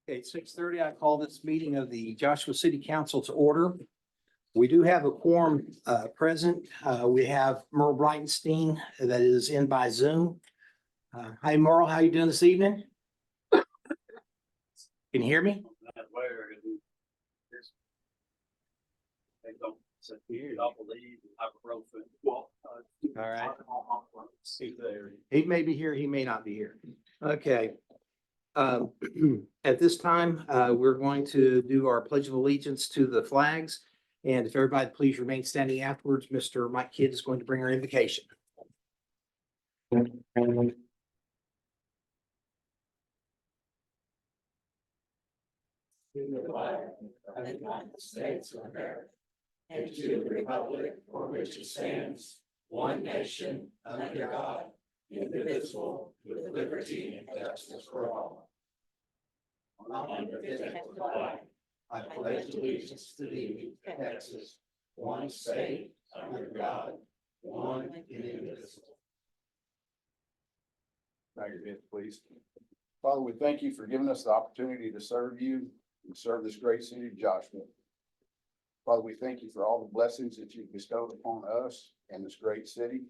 Okay, 6:30, I call this meeting of the Joshua City Council to order. We do have a quorum present. We have Merle Breitenstein that is in by Zoom. Hi Merle, how you doing this evening? Can you hear me? All right. He may be here, he may not be here. Okay. At this time, we're going to do our pledge of allegiance to the flags. And if everybody please remain standing afterwards, Mr. Mike Kidd is going to bring our invocation. To the flag of the United States of America, and to the republic for which it stands, one nation, under God, indivisible, with liberty and justice for all. On the fifth flag, I pledge allegiance to thee, Texas, one state, under God, one indivisible. Bow your head, please. Father, we thank you for giving us the opportunity to serve you and serve this great city of Joshua. Father, we thank you for all the blessings that you've bestowed upon us and this great city.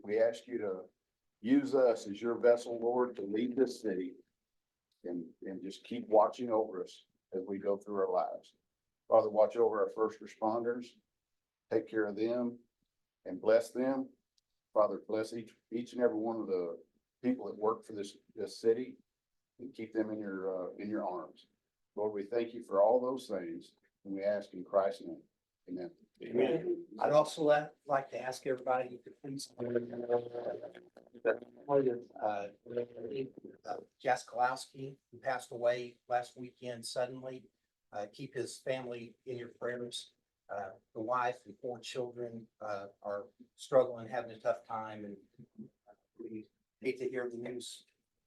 We ask you to use us as your vessel, Lord, to lead this city and just keep watching over us as we go through our lives. Father, watch over our first responders, take care of them and bless them. Father, bless each and every one of the people that work for this city and keep them in your arms. Lord, we thank you for all those things, and we ask in Christ's name. Amen. Amen. I'd also like to ask everybody to please. Jaskolowski, who passed away last weekend suddenly. Keep his family in your prayers. The wife and 4 children are struggling, having a tough time, and we hate to hear the news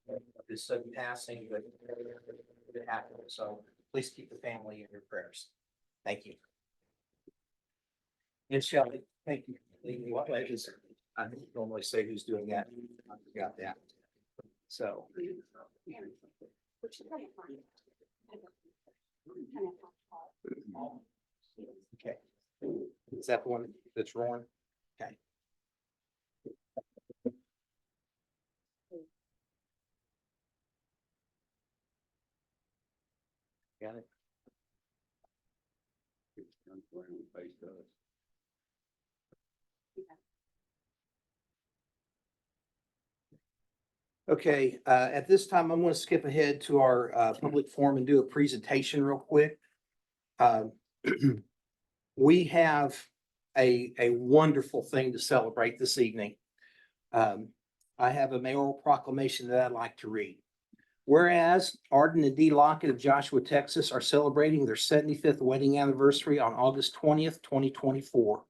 of his sudden passing, but it happened. So please keep the family in your prayers. Thank you. And Shelley, thank you. I don't normally say who's doing that. I forgot that. So. Okay. Is that the one that's rolling? Okay. Got it. Okay, at this time, I'm going to skip ahead to our public forum and do a presentation real quick. We have a wonderful thing to celebrate this evening. I have a mayoral proclamation that I'd like to read. Whereas Arden and Dee Lockett of Joshua, Texas are celebrating their 75th wedding anniversary on August 20th, 2024.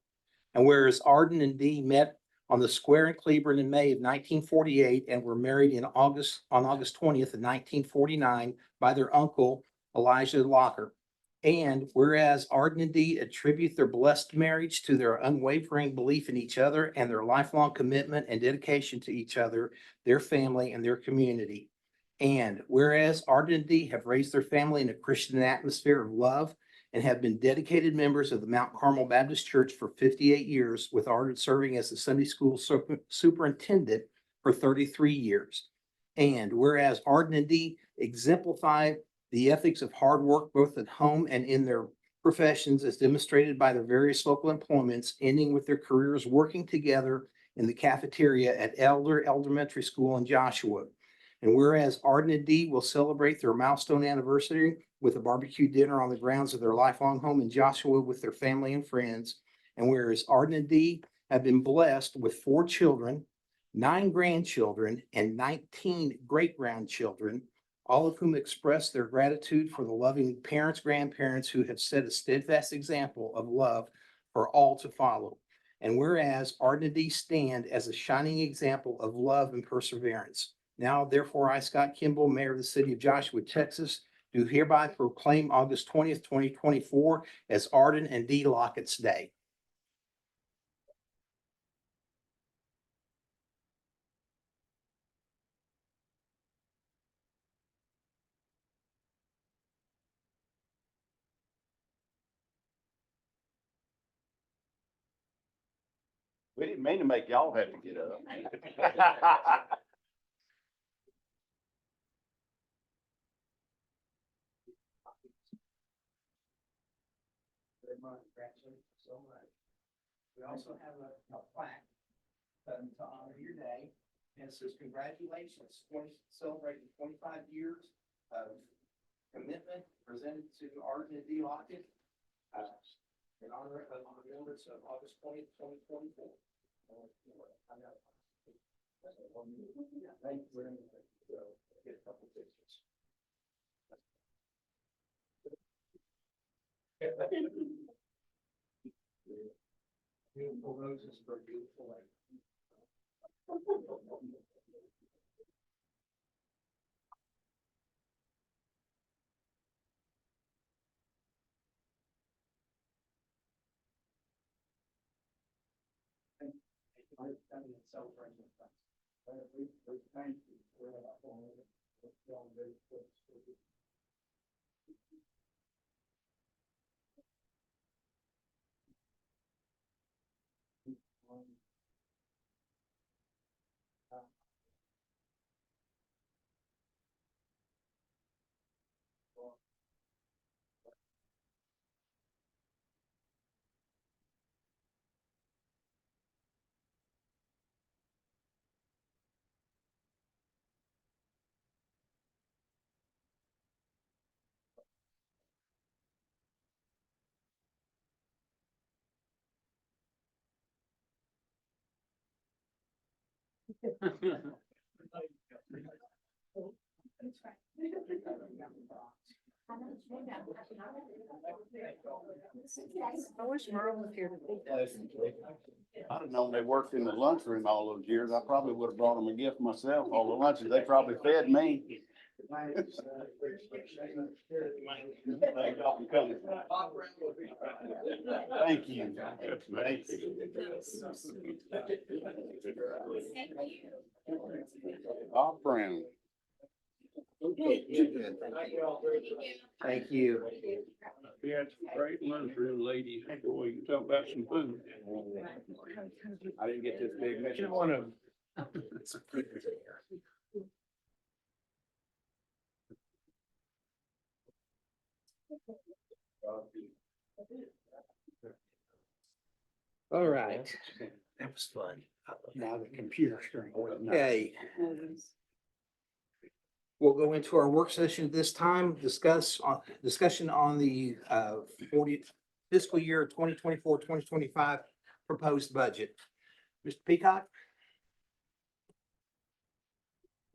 And whereas Arden and Dee met on the square in Cleburne in May of 1948 and were married on August 20th of 1949 by their uncle, Elijah Locker. And whereas Arden and Dee attribute their blessed marriage to their unwavering belief in each other and their lifelong commitment and dedication to each other, their family, and their community. And whereas Arden and Dee have raised their family in a Christian atmosphere of love and have been dedicated members of the Mount Carmel Baptist Church for 58 years, with Arden serving as the Sunday school superintendent for 33 years. And whereas Arden and Dee exemplify the ethics of hard work both at home and in their professions as demonstrated by their various local employments, ending with their careers working together in the cafeteria at Elder Elementary School in Joshua. And whereas Arden and Dee will celebrate their milestone anniversary with a barbecue dinner on the grounds of their lifelong home in Joshua with their family and friends. And whereas Arden and Dee have been blessed with 4 children, 9 grandchildren, and 19 great-grandchildren, all of whom express their gratitude for the loving parents, grandparents who have set a steadfast example of love for all to follow. And whereas Arden and Dee stand as a shining example of love and perseverance. Now, therefore, I, Scott Kimball, Mayor of the City of Joshua, Texas, do hereby proclaim August 20th, 2024 as Arden and Dee Lockett's Day. We didn't mean to make y'all have to get up. Very much, congratulations so much. We also have a plaque to honor your day, and it says congratulations, celebrating 25 years of commitment presented to Arden and D. Lockett in honor of the remembrance of August 20th, 2024. Thank you very much. So, get a couple pictures. Beautiful roses for a beautiful lady. I wish Merle was here today. I'd have known they worked in the lunchroom all those years. I probably would have brought them a gift myself. All the lunches, they probably fed me. Thank y'all for coming. Thank you. Thank you. Bob Brown. Thank you. We had some great lunchroom ladies. Boy, you talk about some food. I didn't get this big mission. One of them. All right. That was fun. Now the computer screen. Okay. We'll go into our work session at this time, discussion on the 40 fiscal year 2024-2025 proposed budget. Mr. Peacock?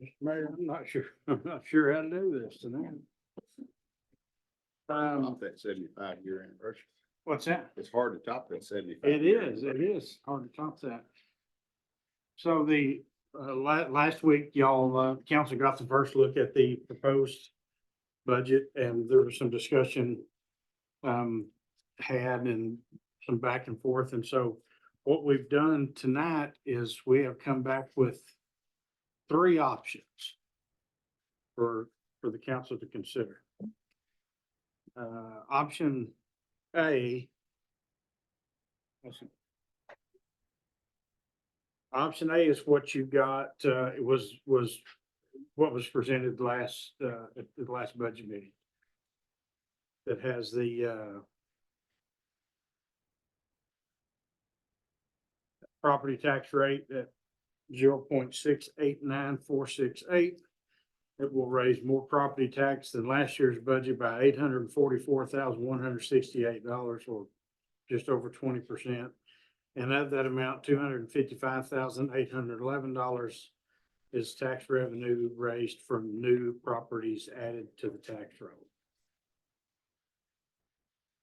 Mr. Mayor, I'm not sure how to do this tonight. Top that 75-year anniversary. What's that? It's hard to top that 75. It is hard to top that. So the, last week, y'all, council got the first look at the proposed budget, and there was some discussion had and some back and forth. And so what we've done tonight is we have come back with 3 options for the council to consider. Option A. Option A is what you got, it was what was presented last, at the last budget meeting. That has the, property tax rate at 0.689468. It will raise more property tax than last year's budget by $844,168, or just over 20%. And of that amount, $255,811 is tax revenue raised from new properties added to the tax roll.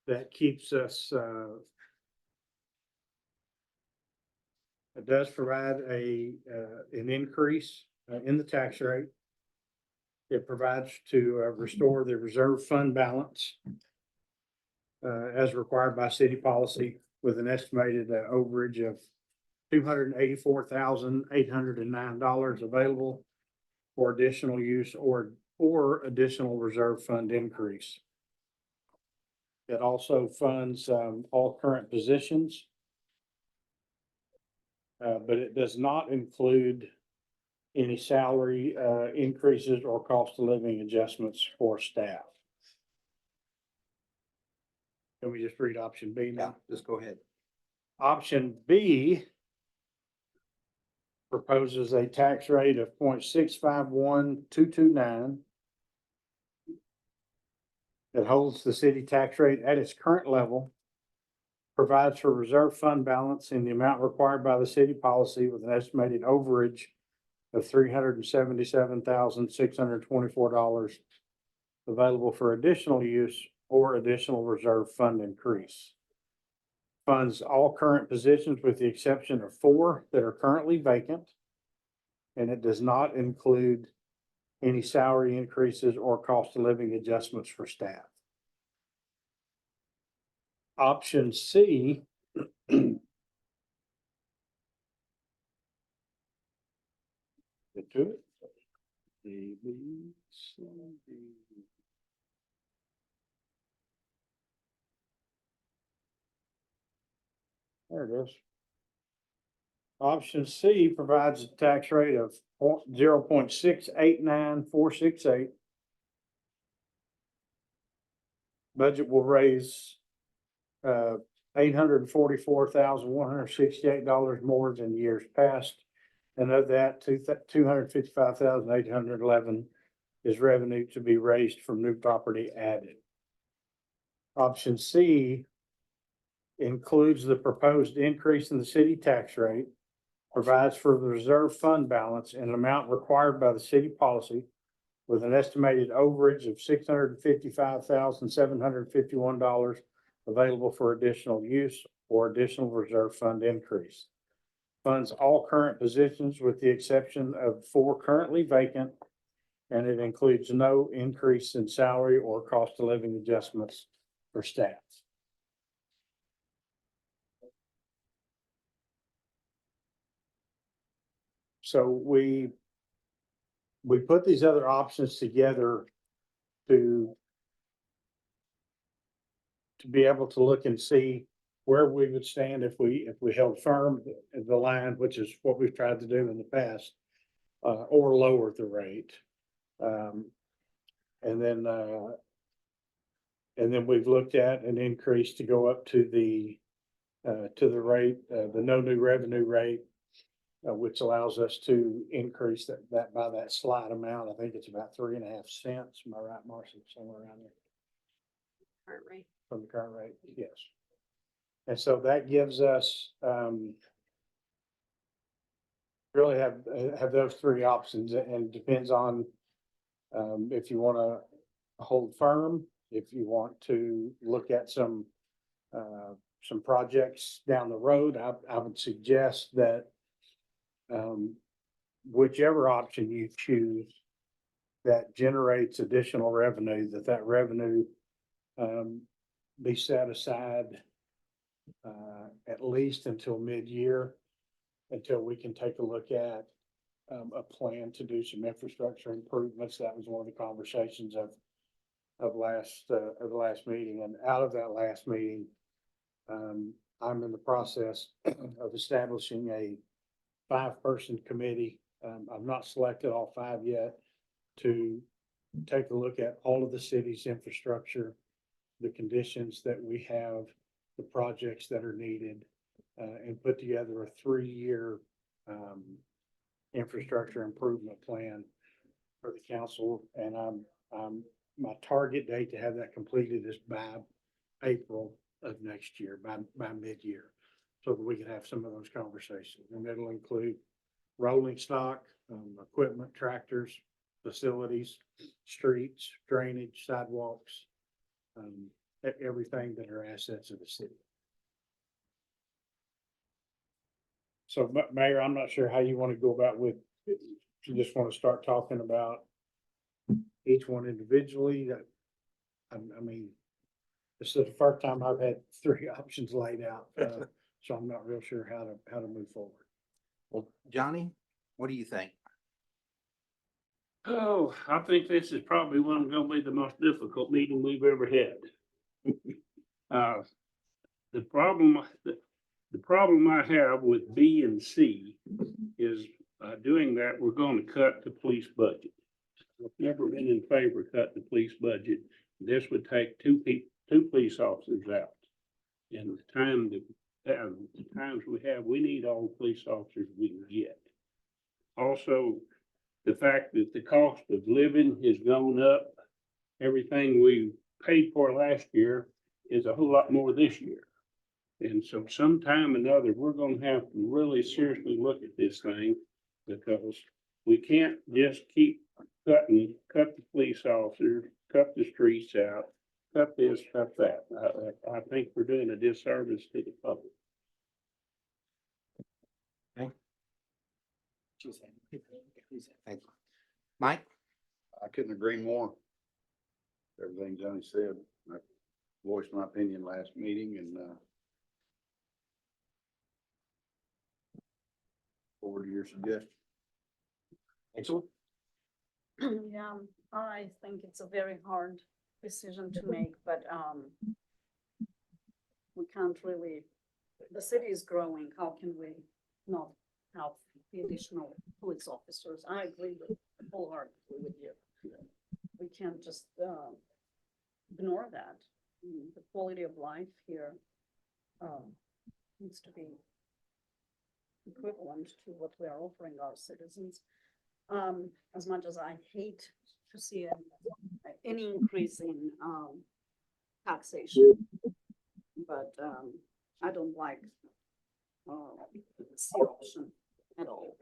That keeps us, it does provide an increase in the tax rate. It provides to restore the reserve fund balance as required by city policy, with an estimated overage of $284,809 available for additional use or additional reserve fund increase. It also funds all current positions but it does not include any salary, increases or cost of living adjustments for staff. Can we just read option B Yeah, now? just go ahead. Option B proposes a tax rate of 0.651229 that holds the city tax rate at its current level, provides for reserve fund balance in the amount required by the city policy with an estimated overage of $377,624 available for additional use or additional reserve fund increase. Funds all current positions with the exception of 4 that are currently vacant. And it does not include any salary increases or cost of living adjustments for staff. Option C get to it. A, B, C, D. There it is. Option C provides a tax rate of 0.689468. Budget will raise $844,168 more than years past. And of that, $255,811 is revenue to be raised from new property added. Option C includes the proposed increase in the city tax rate, provides for the reserve fund balance in an amount required by the city policy with an estimated overage of $655,751 available for additional use or additional reserve fund increase. Funds all current positions with the exception of 4 currently vacant, and it includes no increase in salary or cost of living adjustments for staff. So we put these other options together to be able to look and see where we would stand if we held firm the line, which is what we've tried to do in the past, or lower the rate. And then we've looked at an increase to go up to the rate, the no new revenue rate, which allows us to increase that by that slight amount. I think it's about 3.5 cents. Am I right, Marcy? Somewhere around there. Current rate. From the current rate, yes. And so that gives us, really have those 3 options, and it depends on, if you want to hold firm, if you want to look at some projects down the road. I would suggest that, whichever option you choose that generates additional revenue, that revenue, be set aside at least until mid-year, until we can take a look at a plan to do some infrastructure improvements. That was one of the conversations of the last meeting. And out of that last meeting, I'm in the process of establishing a 5-person committee. I've not selected all 5 yet, to take a look at all of the city's infrastructure, the conditions that we have, the projects that are needed, and put together a 3-year infrastructure improvement plan for the council. And my target date to have that completed is by April of next year, by mid-year, so that we can have some of those conversations. And it'll include rolling stock, equipment, tractors, facilities, streets, drainage, sidewalks, everything that are assets of the city. So, Mayor, I'm not sure how you want to go about with, if you just want to start talking about each one individually. I mean, this is the first time I've had 3 options laid out, so I'm not real sure how to move forward. Well, Johnny, what do you think? Oh, I think this is probably gonna be the most difficult meeting we've ever had. The problem The problem I have with B and C is doing that, we're going to cut the police budget. I've never been in favor of cutting the police budget. This would take two police officers out. And the times we have, we need all the police officers we can get. Also, the fact that the cost of living has gone up, everything we paid for last year is a whole lot more this year. And so sometime or another, we're gonna have to really seriously look at this thing, because we can't just keep cut the police officers, cut the streets out, cut this, cut that. I think we're doing a disservice to the public. Thank you. Mike? I couldn't agree more. Everything Johnny said, I voiced my opinion last meeting and, forward to your suggestion. Angela? Yeah, I think it's a very hard decision to make, but, we can't really, the city is growing. How can we not have the additional police officers? I agree wholeheartedly with you. We can't just, ignore that. The quality of life here, needs to be equivalent to what we are offering our citizens. As much as I hate to see any increase in taxation, but I don't like the C option at all.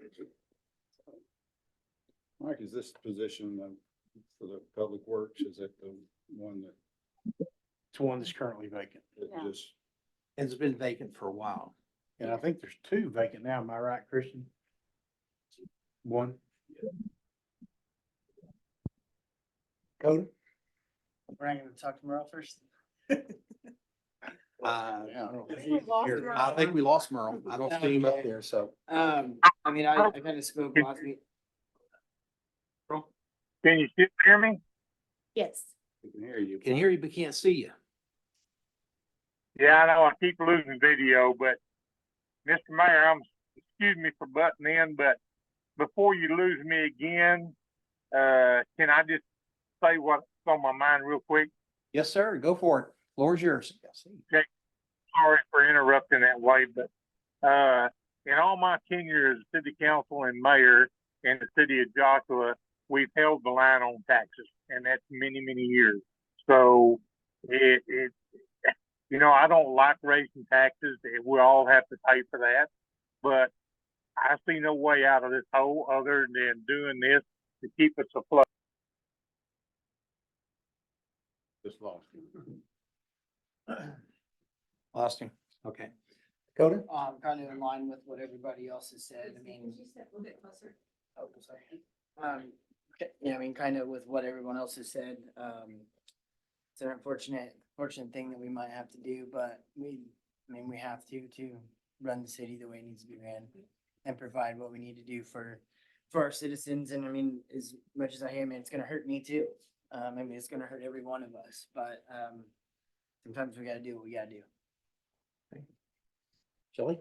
Mike, is this position for the public works, is it the one It's one that's currently vacant. that Yeah. just, It's been vacant for a while. And I think there's two vacant now. Am I right, Christian? One. Cody? Brian, gonna talk to Merle first? yeah, I think we lost Merle. I don't see him up there, so. I mean, I kind of spoke last week. Can you still hear me? Yes. we can hear you. Can hear you, but can't see you. Yeah, I know I keep losing video, but Mr. Mayor, excuse me for butting in, but before you lose me again, can I just say what's on my mind real quick? Yes, sir. Go for it. Floor's yours. Sorry for interrupting that way, but in all my tenure as city council and mayor in the city of Joshua, we've held the line on taxes, and that's many, many years. So I don't like raising taxes. We all have to pay for that, but I see no way out of this hole other than doing this to keep us afloat. Just lost you. Lost him. Okay. Cody? Kind of in line with what everybody else has said. I mean, Could you step a little bit closer? oh, sorry. Yeah, I mean, kind of with what everyone else has said. It's an unfortunate thing that we might have to do, but we have to run the city the way it needs to be ran and provide what we need to do for our citizens. And I mean, as much as I am, it's gonna hurt me too. I mean, it's gonna hurt every one of us, but, sometimes we gotta do what we gotta do. Shelley?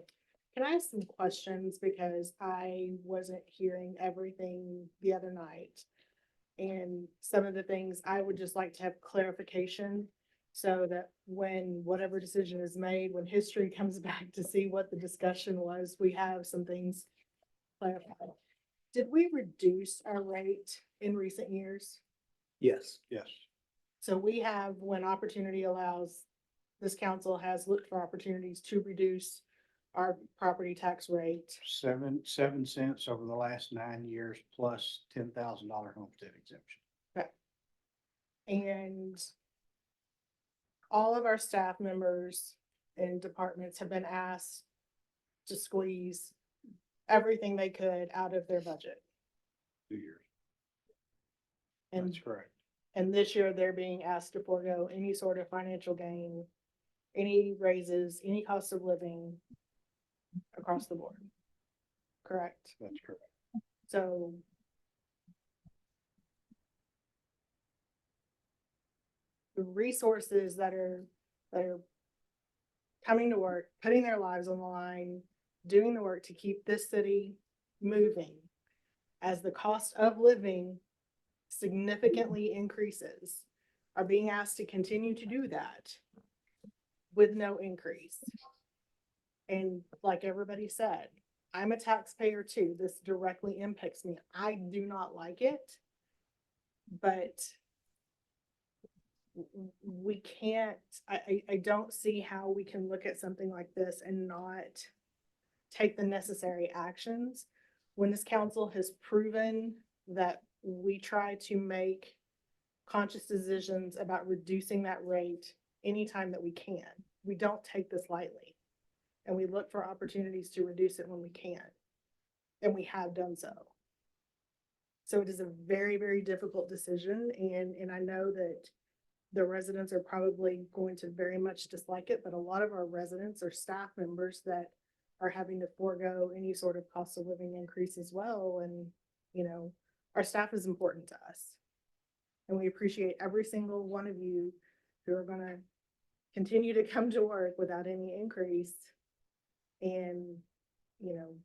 Can I ask some questions because I wasn't hearing everything the other night? And some of the things I would just like to have clarification so that when whatever decision is made, when history comes back to see what the discussion was, we have some things clarified. Did we reduce our rate in recent years? Yes. Yes. So we have, when opportunity allows, this council has looked for opportunities to reduce our property tax rate. 7 cents over the last 9 years plus $10,000 homestead exemption. And all of our staff members and departments have been asked to squeeze everything they could out of their budget. 2 years. And, That's correct. and this year they're being asked to forego any sort of financial gain, any raises, any cost of living across the board. Correct? That's correct. So the resources that are coming to work, putting their lives on the line, doing the work to keep this city moving as the cost of living significantly increases, are being asked to continue to do that with no increase. And like everybody said, I'm a taxpayer too. This directly impacts me. I do not like it, but we can't, I don't see how we can look at something like this and not take the necessary actions when this council has proven that we try to make conscious decisions about reducing that rate anytime that we can. We don't take this lightly, and we look for opportunities to reduce it when we can, and we have done so. So it is a very, very difficult decision, and I know that the residents are probably going to very much dislike it, but a lot of our residents are staff members that are having to forego any sort of cost of living increase as well. And, you know, our staff is important to us. And we appreciate every single one of you who are gonna continue to come to work without any increase. And, you know,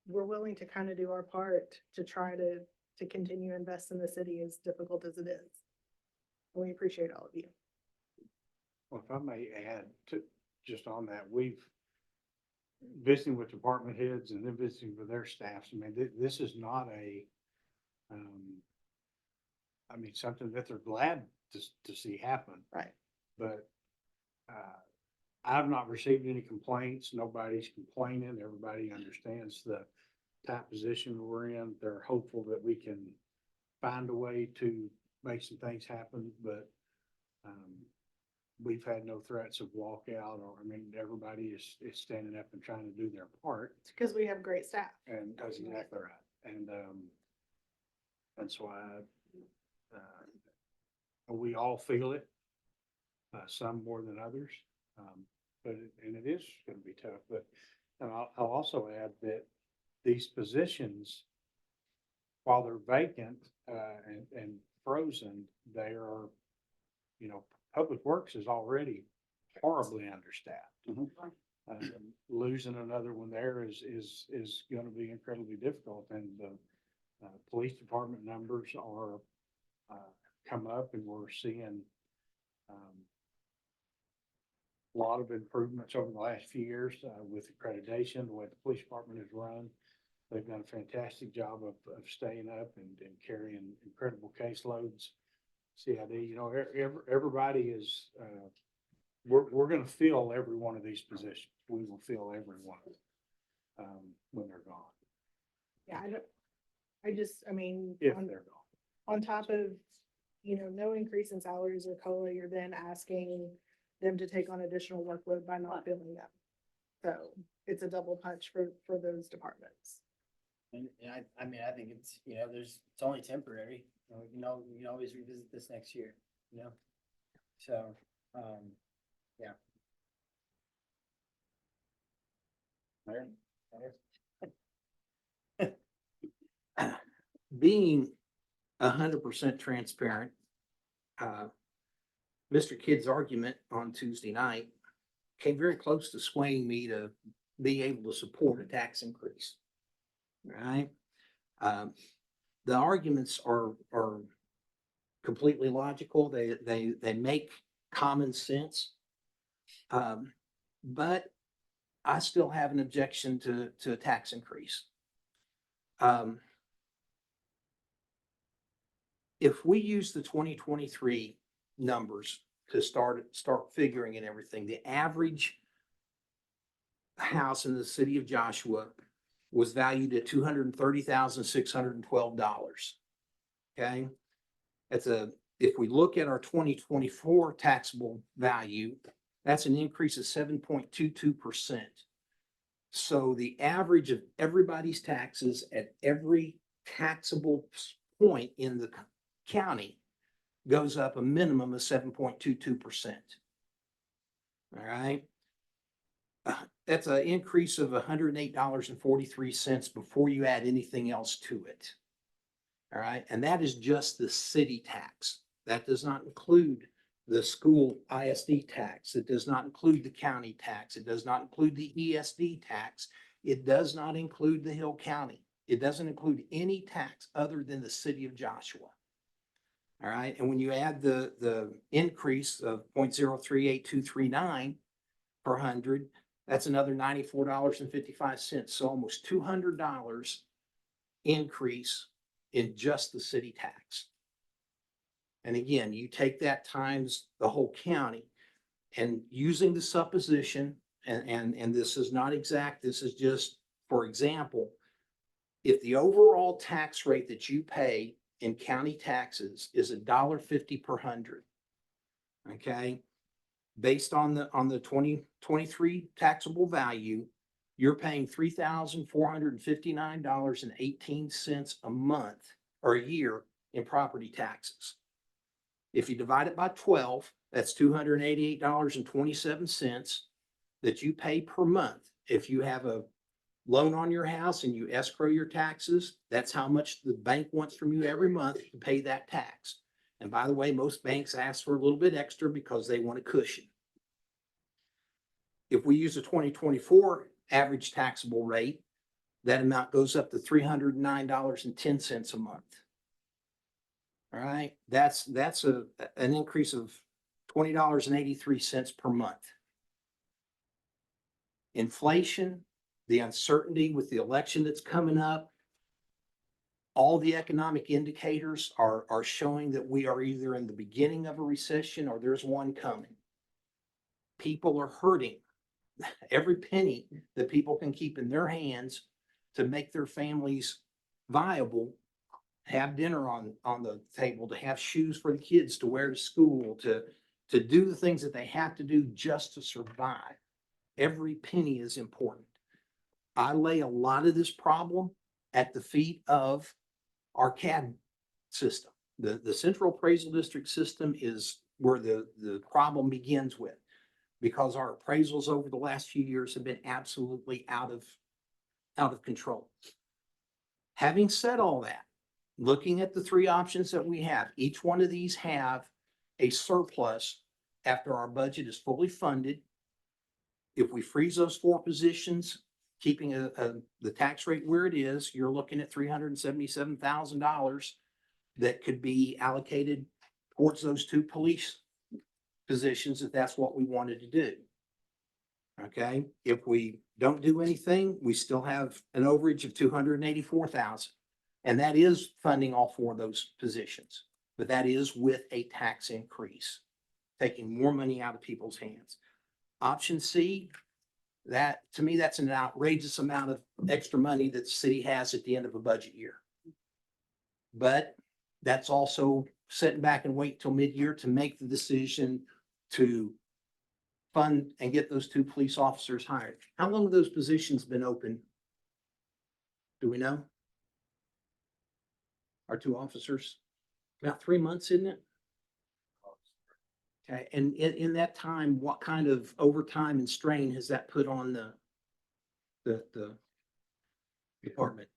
we're willing to kind of do our part to try to continue to invest in the city, as difficult as it is. And we appreciate all of you. Well, if I may add to, just on that, we've visiting with department heads and then visiting with their staffs. I mean, this is not a, I mean, something that they're glad to see happen. Right. But, I've not received any complaints. Nobody's complaining. Everybody understands the type position we're in. They're hopeful that we can find a way to make some things happen, but, we've had no threats of walkout, or, I mean, everybody is standing up and trying to do their part. It's because we have great staff. And that's exactly right. And so we all feel it, some more than others. But it is gonna be tough, but, and I'll also add that these positions, while they're vacant, and frozen, they are, you know, Public Works is already horribly understaffed. Mhm. Losing another one there is gonna be incredibly difficult, and the police department numbers are come up, and we're seeing a lot of improvements over the last few years with accreditation, the way the police department is run. They've done a fantastic job of staying up and carrying incredible caseloads. CID, you know, everybody is, we're gonna fill every one of these positions. We will fill every one when they're gone, Yeah, I mean, if they're gone. on top of, you know, no increase in salaries or COLA, you're then asking them to take on additional workload by not filling them. So it's a double punch for those departments. And I mean, I think it's, you know, it's only temporary, you know, we can always revisit this next year, you know? So, yeah. Mayor? Being 100% transparent, Mr. Kidd's argument on Tuesday night came very close to swaying me to be able to support a tax increase. Right? The arguments are completely logical. They make common sense. But I still have an objection to a tax increase. If we use the 2023 numbers to start figuring and everything, the average house in the city of Joshua was valued at $230,612. Okay. If we look at our 2024 taxable value, that's an increase of 7.22%. So the average of everybody's taxes at every taxable point in the county goes up a minimum of 7.22%. All right. That's an increase of $108.43 before you add anything else to it. All right. And that is just the city tax. That does not include the school ISD tax. It does not include the county tax. It does not include the ESD tax. It does not include the Hill County. It doesn't include any tax other than the city of Joshua. All right, and when you add the increase of 0.038239 per hundred, that's another $94.55. So almost $200 increase in just the city tax. And again, you take that times the whole county, and using the supposition, and this is not exact, this is just, for example, if the overall tax rate that you pay in county taxes is $1.50 per hundred, okay? Based on the 2023 taxable value, you're paying $3,459.18 a month or a year in property taxes. If you divide it by 12, that's $288.27 that you pay per month. If you have a loan on your house and you escrow your taxes, that's how much the bank wants from you every month to pay that tax. And by the way, most banks ask for a little bit extra because they want a cushion. If we use a 2024 average taxable rate, that amount goes up to $309.10 a month. All right, that's an increase of $20.83 per month. Inflation, the uncertainty with the election that's coming up, all the economic indicators are showing that we are either in the beginning of a recession or there's one coming. People are hurting. Every penny that people can keep in their hands to make their families viable, have dinner on the table, to have shoes for the kids to wear to school, to do the things that they have to do just to survive. Every penny is important. I lay a lot of this problem at the feet of our CAD system. The Central Appraisal District system is where the problem begins with, because our appraisals over the last few years have been absolutely out of control. Having said all that, looking at the three options that we have, each one of these have a surplus after our budget is fully funded. If we freeze those four positions, keeping the tax rate where it is, you're looking at $377,000 that could be allocated towards those two police positions if that's what we wanted to do. Okay, if we don't do anything, we still have an overage of $284,000. And that is funding all four of those positions, but that is with a tax increase, taking more money out of people's hands. Option C, that to me, that's an outrageous amount of extra money that the city has at the end of a budget year. But that's also sitting back and wait till mid-year to make the decision to fund and get those two police officers hired. How long have those positions been open? Do we know? Our two officers? About 3 months, isn't it? Okay, and in that time, what kind of overtime and strain has that put on the department?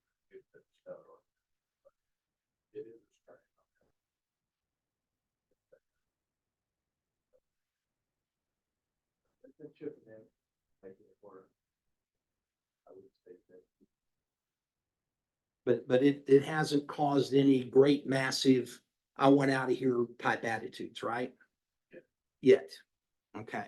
But it hasn't caused any great massive, I want out of here type attitudes, right? Yet. Okay.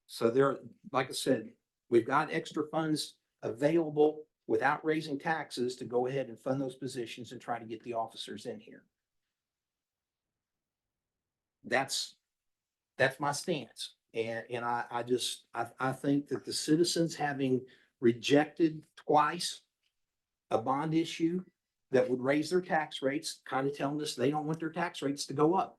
So there, like I said, we've got extra funds available without raising taxes to go ahead and fund those positions and try to get the officers in here. That's my stance. And I think that the citizens, having rejected twice a bond issue that would raise their tax rates, kind of telling us they don't want their tax rates to go up.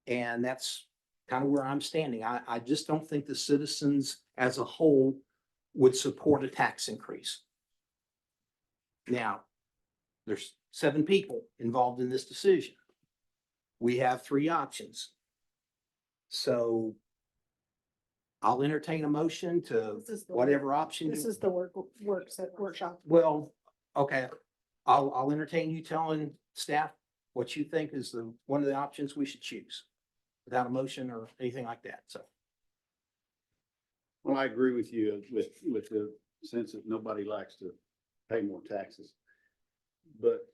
And that's kind of where I'm standing. I just don't think the citizens as a whole would support a tax increase. Now, there's 7 people involved in this decision. We have 3 options. So I'll entertain a motion to This is the whatever option. This you- is the workshop. Well, okay, I'll entertain you telling staff what you think is one of the options we should choose. without a motion or anything like that, so. Well, I agree with you with the sense that nobody likes to pay more taxes. But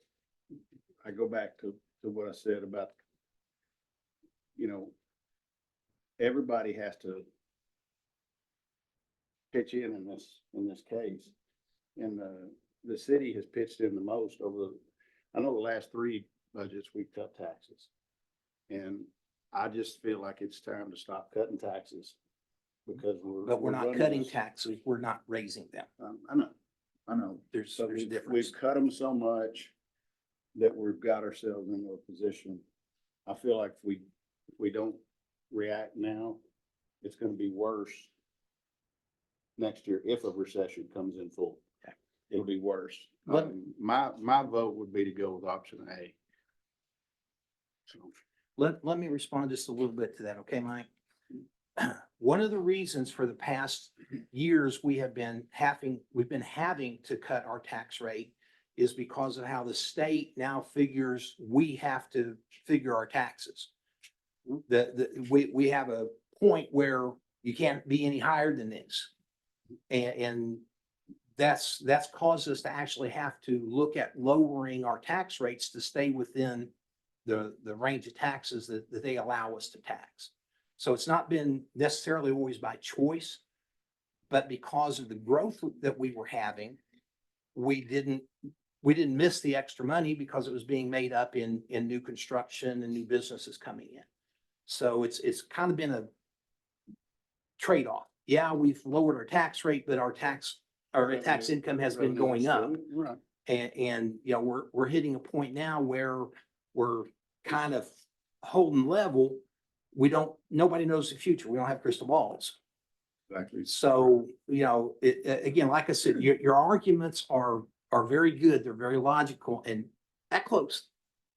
I go back to what I said about, you know, everybody has to pitch in this case. And the city has pitched in the most I know the last 3 budgets, we cut taxes. And I just feel like it's time to stop cutting taxes because But we're not running cutting this- taxes, we're not raising them. I know. There's But a we've difference. cut them so much that we've got ourselves into a position. I feel like if we don't react now, it's gonna be worse next year if a recession comes in full. Okay. It'll be worse. Let- My vote would be to go with option A. So, Let me respond just a little bit to that, okay, Mike? One of the reasons for the past years we've been having to cut our tax rate is because of how the state now figures we have to figure our taxes. We have a point where you can't be any higher than this. And that's caused us to actually have to look at lowering our tax rates to stay within the range of taxes that they allow us to tax. So it's not been necessarily always by choice, but because of the growth that we were having, we didn't miss the extra money because it was being made up in new construction and new businesses coming in. So it's kind of been a trade-off. Yeah, we've lowered our tax rate, but our tax income has been going up. Right. And, you know, we're hitting a point now where we're kind of holding level. Nobody knows the future. We don't have crystal balls. Exactly. So, you know, again, like I said, your arguments are very good. They're very logical and that close.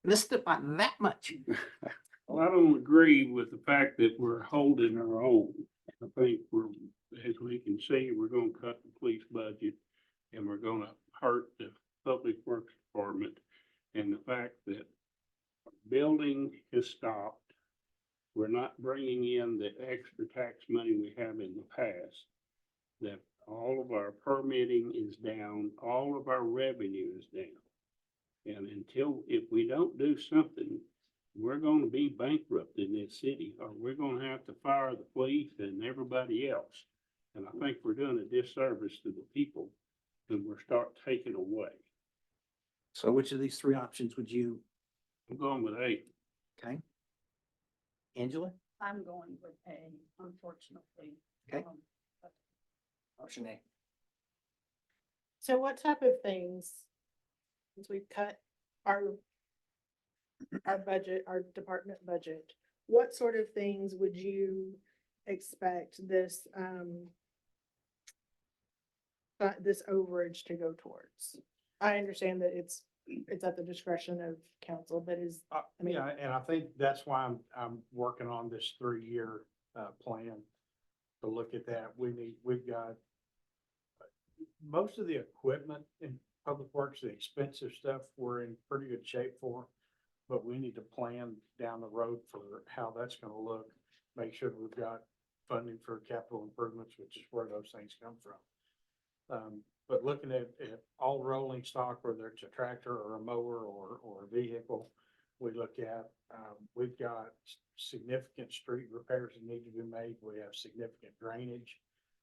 Missed it by that much. Well, I don't agree with the fact that we're holding our own. I think as we can see, we're gonna cut the police budget and we're gonna hurt the public works department. And the fact that building has stopped, we're not bringing in the extra tax money we have in the past. That all of our permitting is down, all of our revenue is down. And if we don't do something, we're gonna be bankrupt in this city, or we're gonna have to fire the police and everybody else. And I think we're doing a disservice to the people when we start taking away. So which of these 3 options would you, I'm going with A. okay? Angela? I'm going with A, unfortunately. Okay. Option A. So what type of things, since we cut our budget, our department budget, what sort of things would you expect this this overage to go towards? I understand that it's at the discretion of council, but I mean, Yeah, and I think that's why I'm working on this 3-year plan to look at that. We've got most of the equipment in Public Works, the expensive stuff, we're in pretty good shape for. But we need to plan down the road for how that's gonna look, make sure we've got funding for capital improvements, which is where those things come from. But looking at all rolling stock, whether it's a tractor or a mower or a vehicle, we look at, we've got significant street repairs that need to be made. We have significant drainage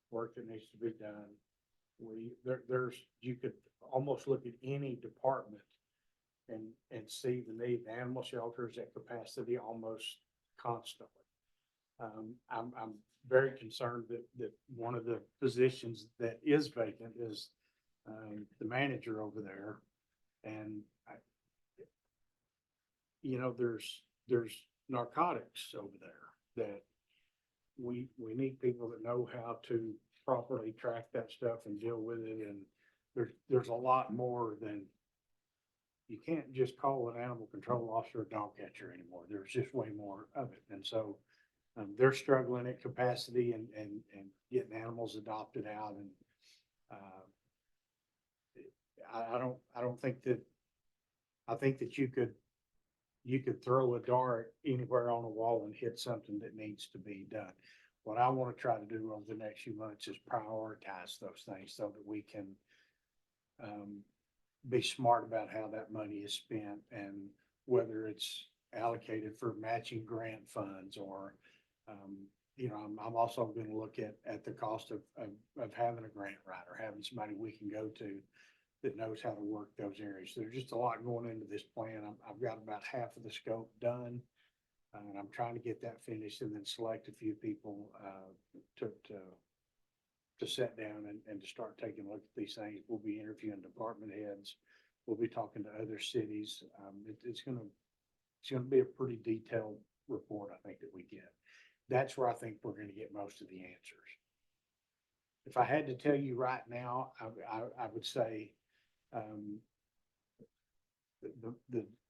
work that needs to be done. You could almost look at any department and see the need. The animal shelters at capacity almost constantly. I'm very concerned that one of the positions that is vacant is the manager over there. And there's narcotics over there that we need people that know how to properly track that stuff and deal with it. And there's a lot more than, you can't just call an animal control officer a dog catcher anymore. There's just way more of it. And so they're struggling at capacity and getting animals adopted out. And I don't think that, I think that you you could throw a dart anywhere on a wall and hit something that needs to be done. What I want to try to do over the next few months is prioritize those things so that we can be smart about how that money is spent and whether it's allocated for matching grant funds or, I'm also going to look at the cost of having a grant writer, having somebody we can go to that knows how to work those areas. There's just a lot going into this plan. I've got about half of the scope done. And I'm trying to get that finished and then select a few people, to sit down and to start taking a look at these things. We'll be interviewing department heads. We'll be talking to other cities. It's gonna be a pretty detailed report, I think, that we get. That's where I think we're gonna get most of the answers. If I had to tell you right now, I would say,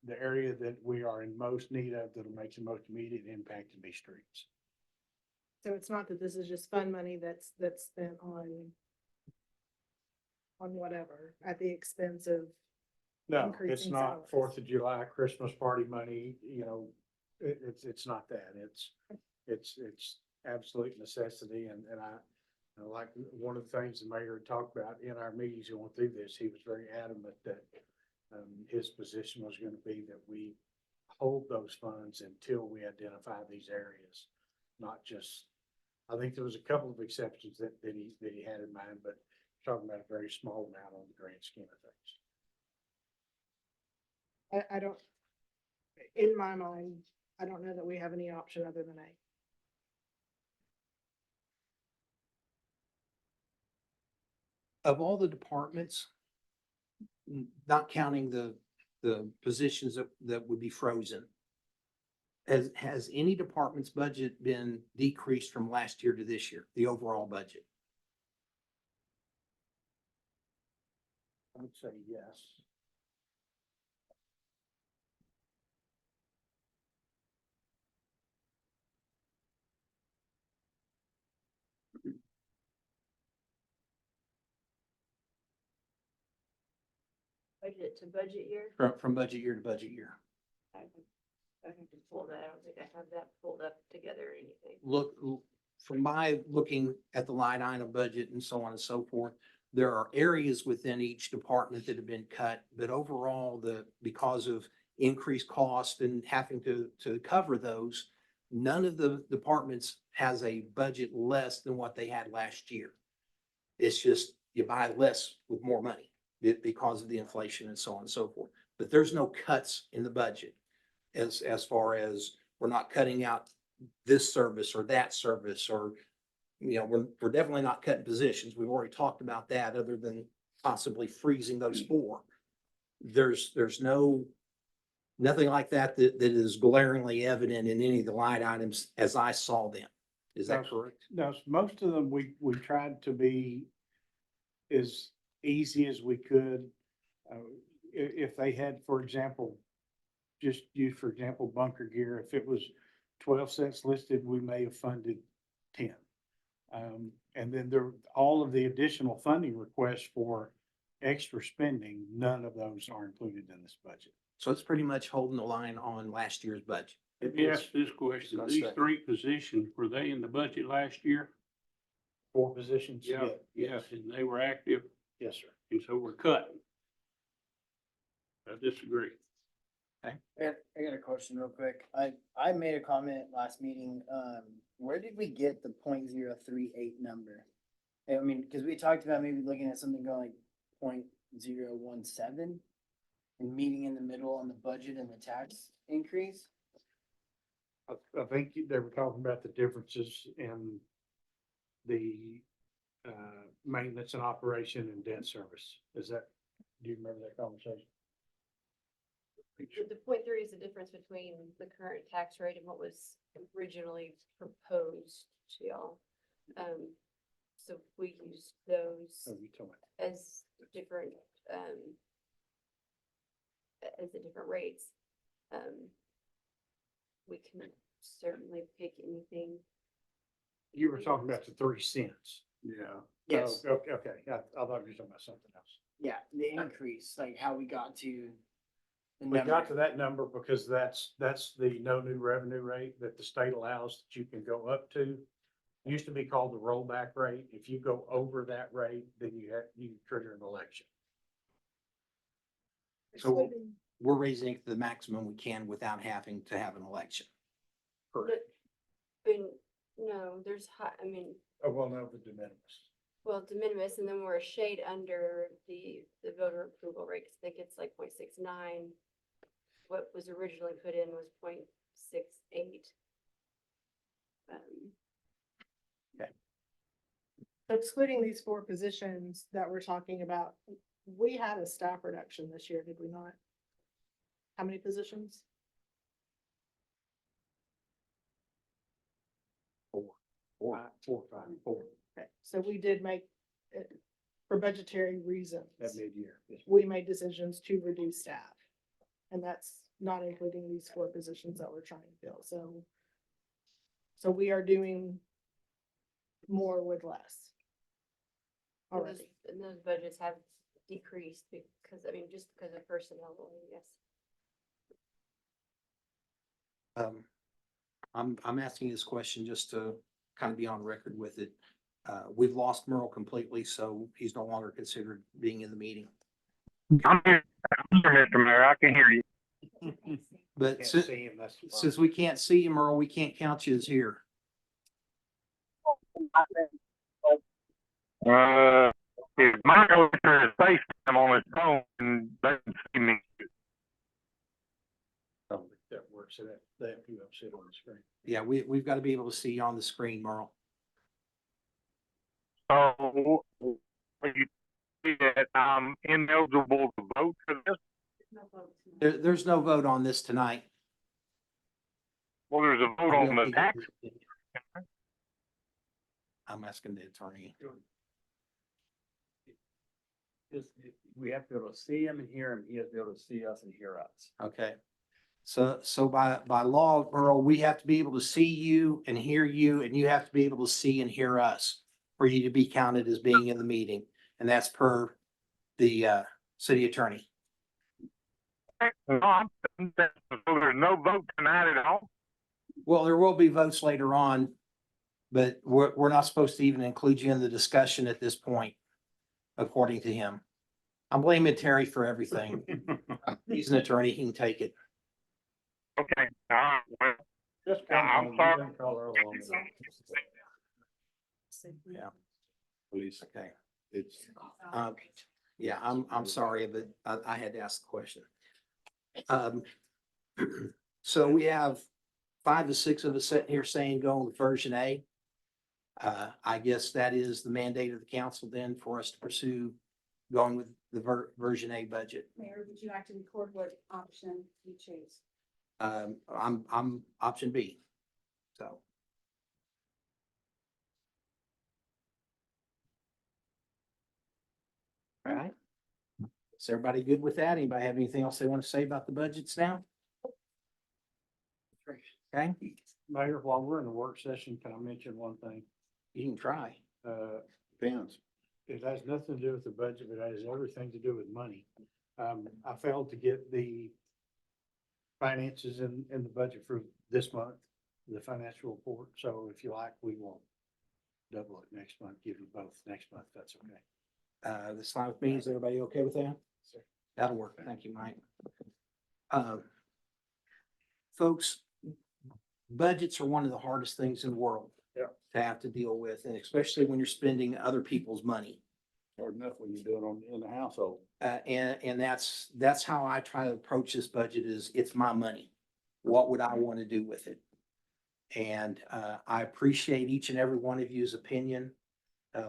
the area that we are in most need of that'll make the most immediate impact to be streets. So it's not that this is just fund money that's spent on whatever at the expense of, No, it's increasing not salaries. 4th of July, Christmas party money, it's not that. It's absolute necessity and I like one of the things the mayor had talked about in our meetings going through this, he was very adamant that his position was going to be that we hold those funds until we identify these areas, not just, I think there was a couple of exceptions that he had in mind, but talking about a very small amount on the grand scheme of things. I don't, in my mind, I don't know that we have any option other than A. Of all the departments, not counting the positions that would be frozen, has any department's budget been decreased from last year to this year, the overall budget? I would say yes. Budget to budget year. From budget year to budget year? I have to pull that. I don't think I have that pulled up together or anything. Look, from my looking at the line item budget and so on and so forth, there are areas within each department that have been cut, but overall, because of increased cost and having to cover those, none of the departments has a budget less than what they had last year. It's just you buy less with more money because of the inflation and so on and so forth. But there's no cuts in the budget as far as we're not cutting out this service or that service or, we're definitely not cutting positions. We've already talked about that other than possibly freezing those 4. There's nothing like that is glaringly evident in any of the line items as I saw them. Is that correct? No, most of them, we tried to be as easy as we could. If they had, for example, just use, for example, bunker gear, if it was 12 cents listed, we may have funded 10. And then all of the additional funding requests for extra spending, none of those are included in this budget. So it's pretty much holding the line on last year's budget. Let me ask this question. Gonna These say. 3 positions, were they in the budget last year? 4 positions? Yes, and they were active, Yes, sir. and so we're cutting. I disagree. I got a question real quick. I made a comment last meeting, where did we get the 0.038 number? I mean, cause we talked about maybe looking at something going like 0.017 and meeting in the middle on the budget and the tax increase. I think they were talking about the differences in the maintenance and operation and debt service. Do you remember that conversation? The 0.3 is the difference between the current tax rate and what was originally proposed to y'all. So we use those Oh, you told me. as different, as the different rates. We can certainly pick anything. You were talking about the 3 cents. Yeah. Yes. Oh, okay. I thought you were talking about something else. Yeah, the increase, like how we got to We got to that number because that's the no new revenue rate that the state allows that you can go up to. It used to be called the rollback rate. If you go over that rate, then you trigger an election. So we're raising it to the maximum we can without having to have an election. Correct. No, there's high, I mean, Oh, well, no, the de minimis. well, de minimis, and then we're a shade under the voter approval rate, 'cause I think it's like 0.69. What was originally put in was 0.68. Excluding these 4 positions that we're talking about, we had a staff reduction this year, did we not? How many positions? Four, five, four Okay, so we did make, for budgetary reasons, at mid-year. Yes. we made decisions to reduce staff. And that's not including these 4 positions that we're trying to fill, so we are doing more with less. And Already. and those budgets have decreased because, I mean, just because of personnel, yes. I'm asking this question just to kind of be on record with it. We've lost Merle completely, so he's no longer considered being in the meeting. I'm here, Mr. Mayor, I can hear you. But Can't since, see him, that's the problem. since we can't see you, Merle, we can't count you as here. If my over is FaceTime on his phone and doesn't see me. That works, so that you don't see it on the screen. Yeah, we've got to be able to see you on the screen, Merle. So, you see that I'm ineligible to vote for this? There's no vote on this tonight. Well, there's a vote on the tax. I'm asking the attorney. We have to be able to see him and hear him. He has to be able to see us and hear us. Okay. So by law, Earl, we have to be able to see you and hear you, and you have to be able to see and hear us for you to be counted as being in the meeting. And that's per the city attorney. No, so there's no vote tonight at all? Well, there will be votes later on, but we're not supposed to even include you in the discussion at this point, according to him. I'm blaming Terry for everything. He's an attorney, he can take it. Okay, well, Just I'm come home, sorry. you can call Earl on it. Yeah, Police, okay. it's, Yeah, I'm sorry, but I had to ask the question. So we have 5 to 6 of us sitting here saying go with version A. I guess that is the mandate of the council then for us to pursue going with the version A budget. Mayor, would you like to record what option you choose? I'm option B. So. All right. Is everybody good with that? Anybody have anything else they want to say about the budgets now? Okay, Mayor, while we're in the work session, can I mention one thing? you can try. depends. It has nothing to do with the budget, but it has everything to do with money. I failed to get the finances in the budget for this month, the financial report. So if you like, we will double it next month, give you both next month. That's okay. This fine with me. Is everybody okay with that? That'll work. Thank you, Mike. Folks, budgets are one of the hardest things in the world. Yeah. To have to deal with, and especially when you're spending other people's money. Hard enough when you do it in the household. And that's how I try to approach this budget is it's my money. What would I want to do with it? And I appreciate each and every one of you's opinion.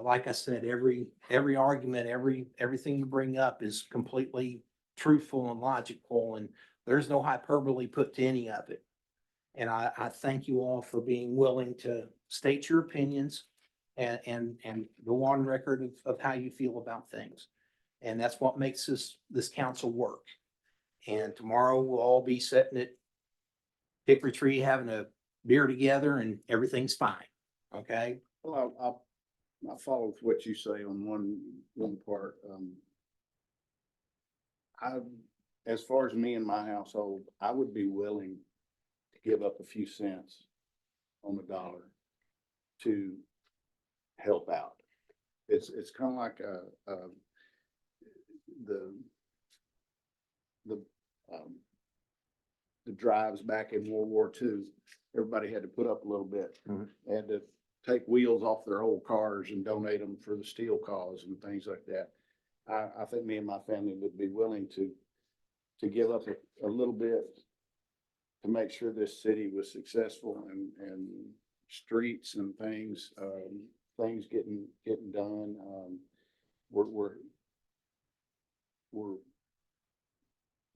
Like I said, every argument, everything you bring up is completely truthful and logical, and there's no hyperbole put to any of it. And I thank you all for being willing to state your opinions and go on record of how you feel about things. And that's what makes this council work. And tomorrow we'll all be sitting at Hickory Tree having a beer together and everything's fine. Okay? Well, I follow what you say on one part. as far as me and my household, I would be willing to give up a few cents on the dollar to help out. It's kind of like, the, um, the drives back in World War II. Everybody had to put up a little bit. Mhm. They had to take wheels off their old cars and donate them for the steel cause and things like that. I think me and my family would be willing to give up a little bit to make sure this city was successful and streets and things, things getting done. We're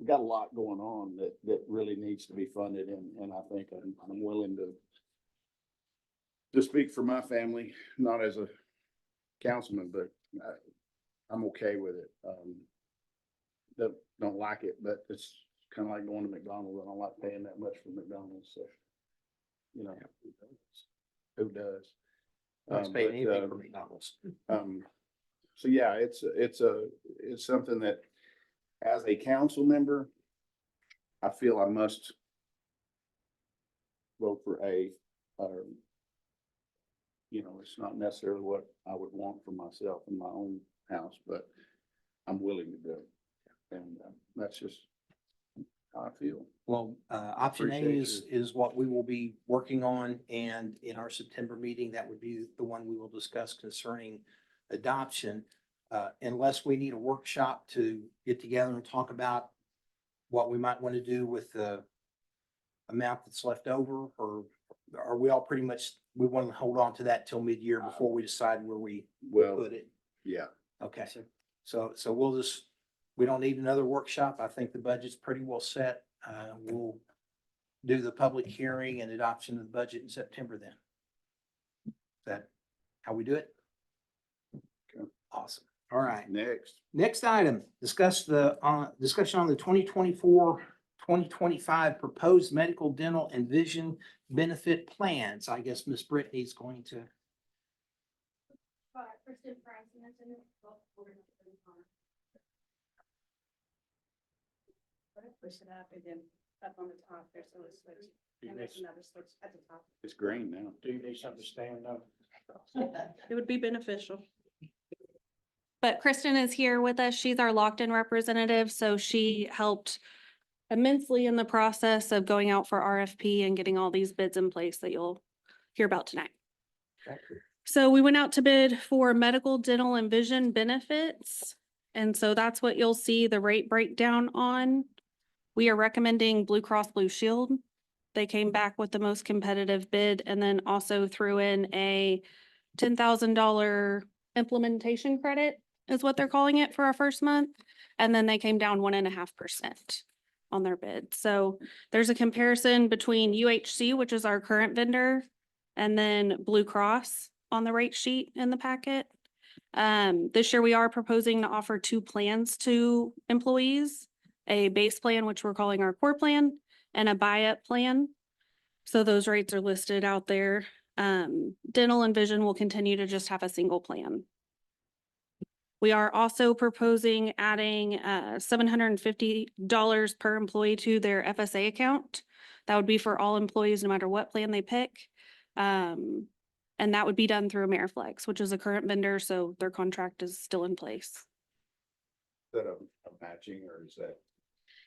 we got a lot going on that really needs to be funded, and I think I'm willing to speak for my family, not as a councilman, but I'm okay with it. Don't like it, but it's kind of like going to McDonald's. I don't like paying that much for McDonald's, so, you know, who does? Let's pay But, anything for McDonald's. So yeah, it's something that as a council member, I feel I must vote for you know, it's not necessarily what I would want for myself in my own house, but I'm willing to do it. And that's just how I feel. Well, option A Appreciate is what we will be working on, and in our September meeting, that would be the one we will discuss concerning adoption. Unless we need a workshop to get together and talk about what we might want to do with the amount that's left over, or are we all pretty much, we want to hold on to that till mid-year before we decide where we Well, put it? yeah, Okay, so we'll just, we don't need another workshop. I think the budget's pretty well set. We'll do the public hearing and adoption of the budget in September then. Is that how we do it? Okay. Awesome. All right. next. Next item, discussion on the 2024-2025 proposed medical, dental, and vision benefit plans. I guess Miss Brittany's going to. Push it up and then up on the top, there's a little switch. And there's another switch at the top. It's green now. Do you need something to stand up? It would be beneficial. But Kristen is here with us. She's our locked-in representative, so she helped immensely in the process of going out for RFP and getting all these bids in place that you'll hear about tonight. So we went out to bid for medical, dental, and vision benefits. And so that's what you'll see the rate breakdown on. We are recommending Blue Cross Blue Shield. They came back with the most competitive bid and then also threw in a $10,000 implementation credit is what they're calling it for our first month. And then they came down 1.5% on their bid. So there's a comparison between UHC, which is our current vendor, and then Blue Cross on the rate sheet in the packet. This year we are proposing to offer 2 plans to employees, a base plan, which we're calling our core plan, and a buy-up plan. So those rates are listed out there. Dental and vision will continue to just have a single plan. We are also proposing adding $750 per employee to their FSA account. That would be for all employees, no matter what plan they pick. And that would be done through Ameriflex, which is a current vendor, so their contract is still in place. Is that a matching, or is that,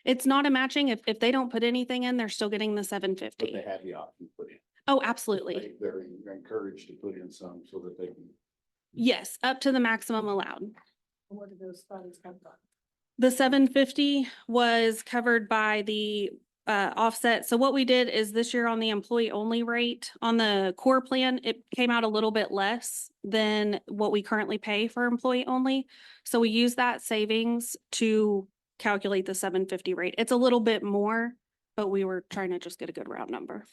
It's not a matching. If they don't put anything in, they're still getting the but $750. they have the option to put in? Oh, absolutely. They're encouraged to put in some so that they can. Yes, up to the maximum allowed. Where do those funds come from? The $750 was covered by the offset. So what we did is this year on the employee only rate, on the core plan, it came out a little bit less than what we currently pay for employee only. So we use that savings to calculate the $750 rate. It's a little bit more, but we were trying to just get a good round number.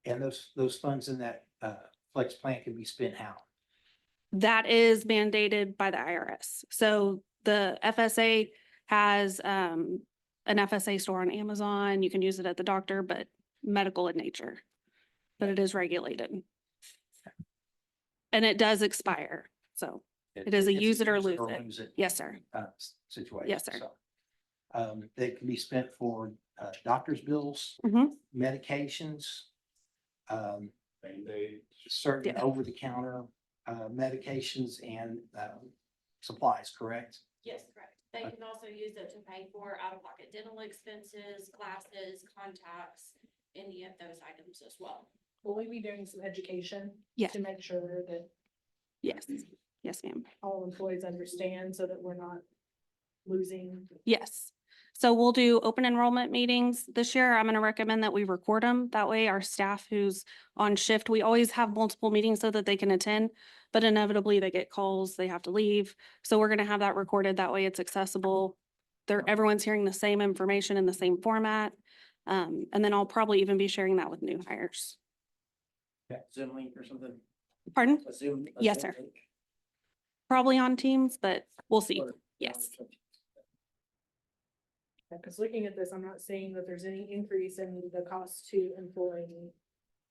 And those funds in that flex plan can be spent how? That is mandated by the IRS. So the FSA has an FSA store on Amazon. You can use it at the doctor, but medical in nature. But it is regulated. And it does expire. So it is a It's use it or lose it. lose it Yes, sir. situation. Yes, sir. So, that can be spent for, doctor's bills, Mhm. medications, Band-Aids. certain Yeah. over-the-counter, medications and, supplies, correct? Yes, correct. They can also use it to pay for out-of-pocket dental expenses, glasses, contacts, any of those items as well. Will we be doing some education? Yes. To make sure that Yes, yes, ma'am. all employees understand so that we're not losing? Yes. So we'll do open enrollment meetings this year. I'm going to recommend that we record them. That way our staff who's on shift, we always have multiple meetings so that they can attend. But inevitably they get calls, they have to leave. So we're going to have that recorded. That way it's accessible. Everyone's hearing the same information in the same format. And then I'll probably even be sharing that with new hires. Zoom link or something? Pardon? A Zoom? a Yes, Zoom sir. link? Probably on Teams, but we'll see. Or- Yes. Because looking at this, I'm not seeing that there's any increase in the cost to employee.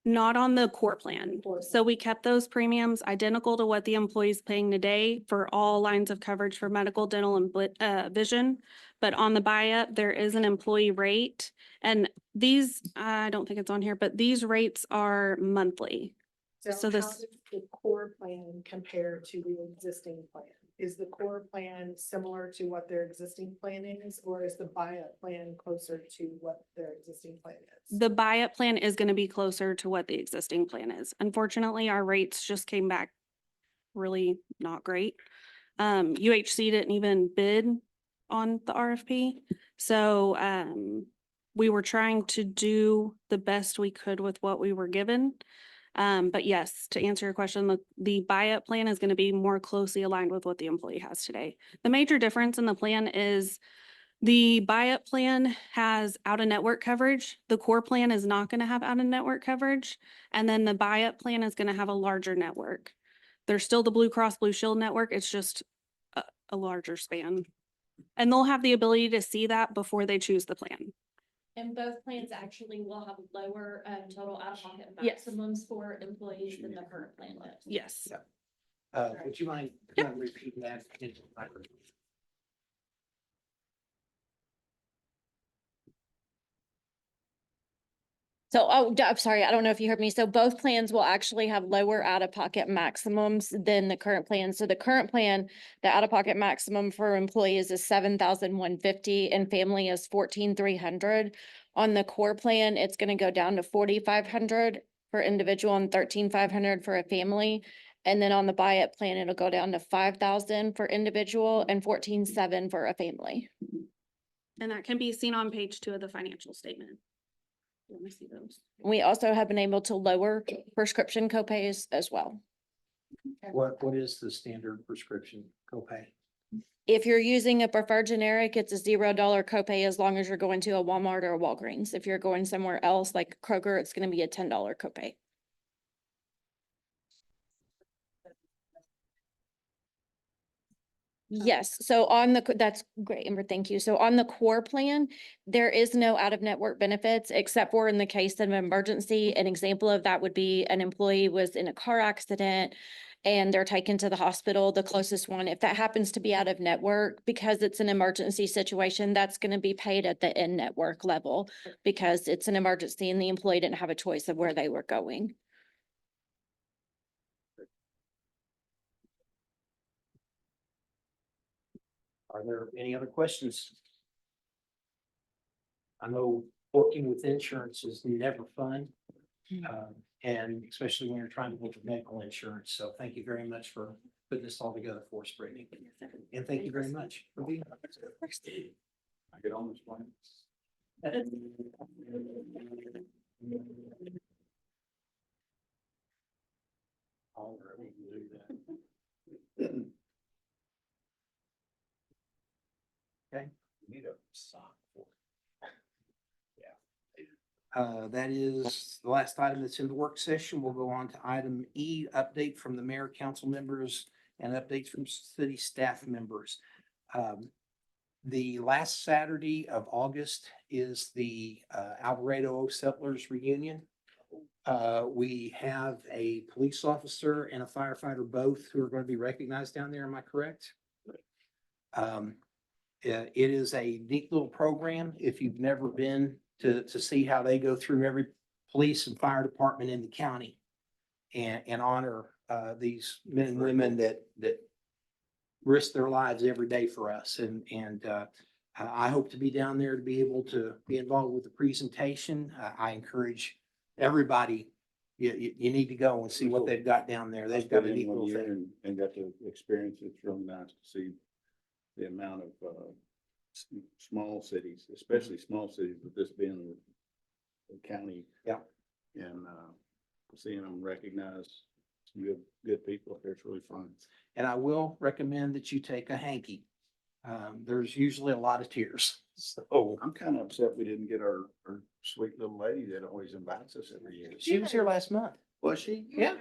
Not on the core plan. Core So we kept those premiums identical to what the employee's paying today for all lines of coverage for medical, dental, and vision. But on the buy-up, there is an employee rate. And these, I don't think it's on here, but these rates are monthly. So So how this- does the core plan compare to the existing plan? Is the core plan similar to what their existing plan is, or is the buy-up plan closer to what their existing plan is? The buy-up plan is going to be closer to what the existing plan is. Unfortunately, our rates just came back really not great. UHC didn't even bid on the RFP. So, we were trying to do the best we could with what we were given. But yes, to answer your question, the buy-up plan is going to be more closely aligned with what the employee has today. The major difference in the plan is the buy-up plan has out-of-network coverage. The core plan is not going to have out-of-network coverage. And then the buy-up plan is going to have a larger network. There's still the Blue Cross Blue Shield network. It's just a larger span. And they'll have the ability to see that before they choose the plan. And both plans actually will have lower total out-of-pocket Yes. maximums for employees than the current plan does. Yes. Would you mind repeating that into the microphone? So, I'm sorry, I don't know if you heard me. So both plans will actually have lower out-of-pocket maximums than the current plan. So the current plan, the out-of-pocket maximum for employees is $7,150 and family is $14,300. On the core plan, it's gonna go down to $4,500 for individual and $13,500 for a family. And then on the buy-up plan, it'll go down to $5,000 for individual and $14,700 for a family. And that can be seen on page 2 of the financial statement. Let me see those. We also have been able to lower prescription copays as well. What is the standard prescription copay? If you're using a preferred generic, it's a $0 copay as long as you're going to a Walmart or a Walgreens. If you're going somewhere else like Kroger, it's gonna be a $10 copay. Yes, so on the, that's great, Amber, thank you. So on the core plan, there is no out-of-network benefits except for in the case of an emergency. An example of that would be an employee was in a car accident and they're taken to the hospital, the closest one. If that happens to be out of network, because it's an emergency situation, that's gonna be paid at the in-network level because it's an emergency and the employee didn't have a choice of where they were going. Are there any other questions? I know working with insurance is never fun. And especially when you're trying to look at medical insurance. So thank you very much for putting this all together for us, Brittany. And thank you very much for being here. I get on this plan. All right, we can do that. Need a sock for That is the last item that's in the work session. We'll go on to item E, update from the mayor, council members, and updates from city staff members. The last Saturday of August is the Alvarado Settlers reunion. We have a police officer and a firefighter both who are going to be recognized down there. Am I correct? it is a neat little program. If you've never been to see how they go through every police and fire department in the county and honor these men and women that risk their lives every day for us. And I hope to be down there to be able to be involved with the presentation. I encourage everybody, you need to go and see what they've got down there. They've got a neat little thing. And got to experience it. It's really nice to see the amount of, small cities, especially small cities, with this being the county. Yeah. And, seeing them recognize some good people up there, it's really fun. And I will recommend that you take a hanky. There's usually a lot of tears. So I'm kind of upset we didn't get our sweet little lady that always invites us every year. she was here last month. Was she? Yeah.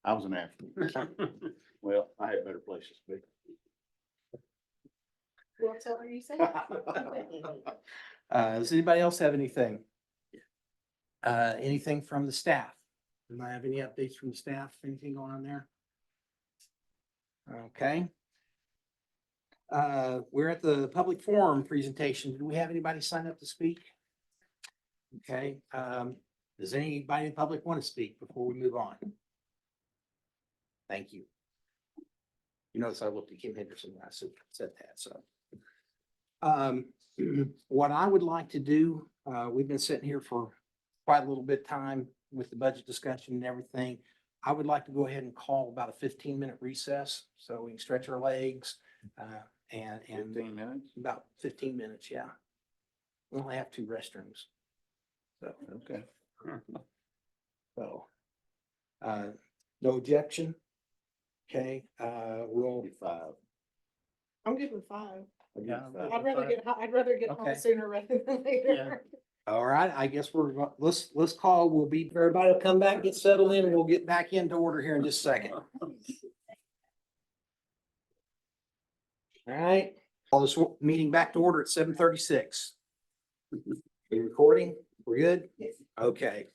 I was an after. Well, I had better places to be. We'll tell her you said. Does anybody else have anything? Anything from the staff? Do I have any updates from the staff? Anything going on there? Okay. We're at the public forum presentation. Do we have anybody sign up to speak? Okay, does anybody in the public want to speak before we move on? Thank you. You notice I looked at Kim Henderson when I said that, so. What I would like to do, we've been sitting here for quite a little bit of time with the budget discussion and everything. I would like to go ahead and call about a 15-minute recess, so we can stretch our legs, and 15 minutes? about 15 minutes, yeah. We only have 2 restrooms. So, Okay. so, no objection. Okay, we'll, 5. I'm good with 5. Yeah. I'd rather get home Okay. sooner rather than later. all right, I guess let's call, we'll be, everybody will come back, get settled in, and we'll get back into order here in just a second. All right, call this meeting back to order at 7:36. You recording? We're good? Okay.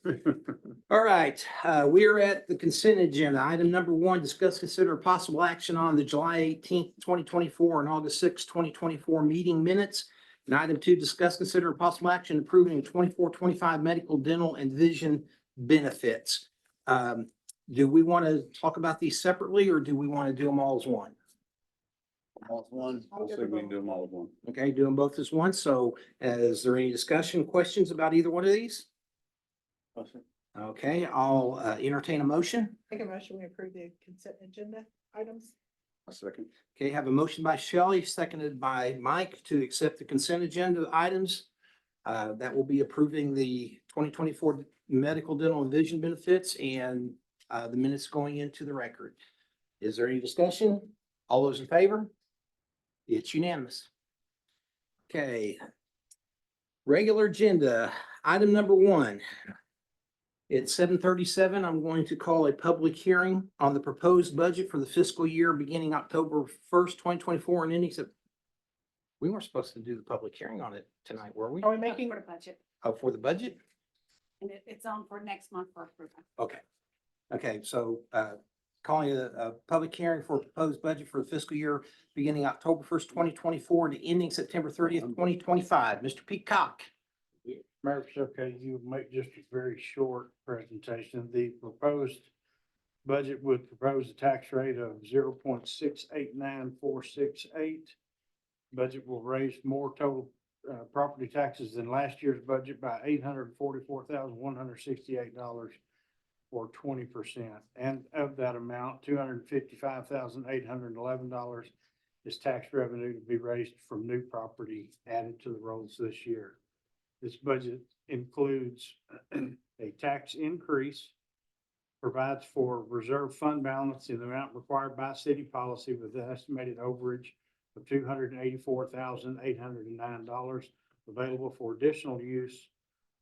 All right, we are at the consent agenda. Item number 1, discuss, consider possible action on the July 18th, 2024 and August 6th, 2024 meeting minutes. And item 2, discuss, consider possible action approving 24-25 medical, dental, and vision benefits. Do we want to talk about these separately, or do we want to do them all as one? All one. I'll say we can do them all at once. Okay, do them both as one. So is there any discussion, questions about either one of these? Okay, I'll entertain a motion. Make a motion, we approve the consent agenda items. A second. Okay, have a motion by Shelley, seconded by Mike to accept the consent agenda items. That will be approving the 2024 medical, dental, and vision benefits and the minutes going into the record. Is there any discussion? All those in favor? It's unanimous. Okay. Regular agenda, item number 1. At 7:37, I'm going to call a public hearing on the proposed budget for the fiscal year beginning October 1st, 2024 and ending we weren't supposed to do the public hearing on it tonight, were we? Are we making, For the budget, Oh, for the budget? and it's on for next month for approval. Okay. Okay, so calling a public hearing for a proposed budget for the fiscal year beginning October 1st, 2024 to ending September 30th, 2025. Mr. Peacock. Mayor, if it's okay, you make just a very short presentation. The proposed budget would propose a tax rate of 0.689468. Budget will raise more total property taxes than last year's budget by $844,168 or 20%. And of that amount, $255,811 is tax revenue to be raised from new property added to the rolls this year. This budget includes a tax increase, provides for reserve fund balance in the amount required by city policy with an estimated overage of $284,809 available for additional use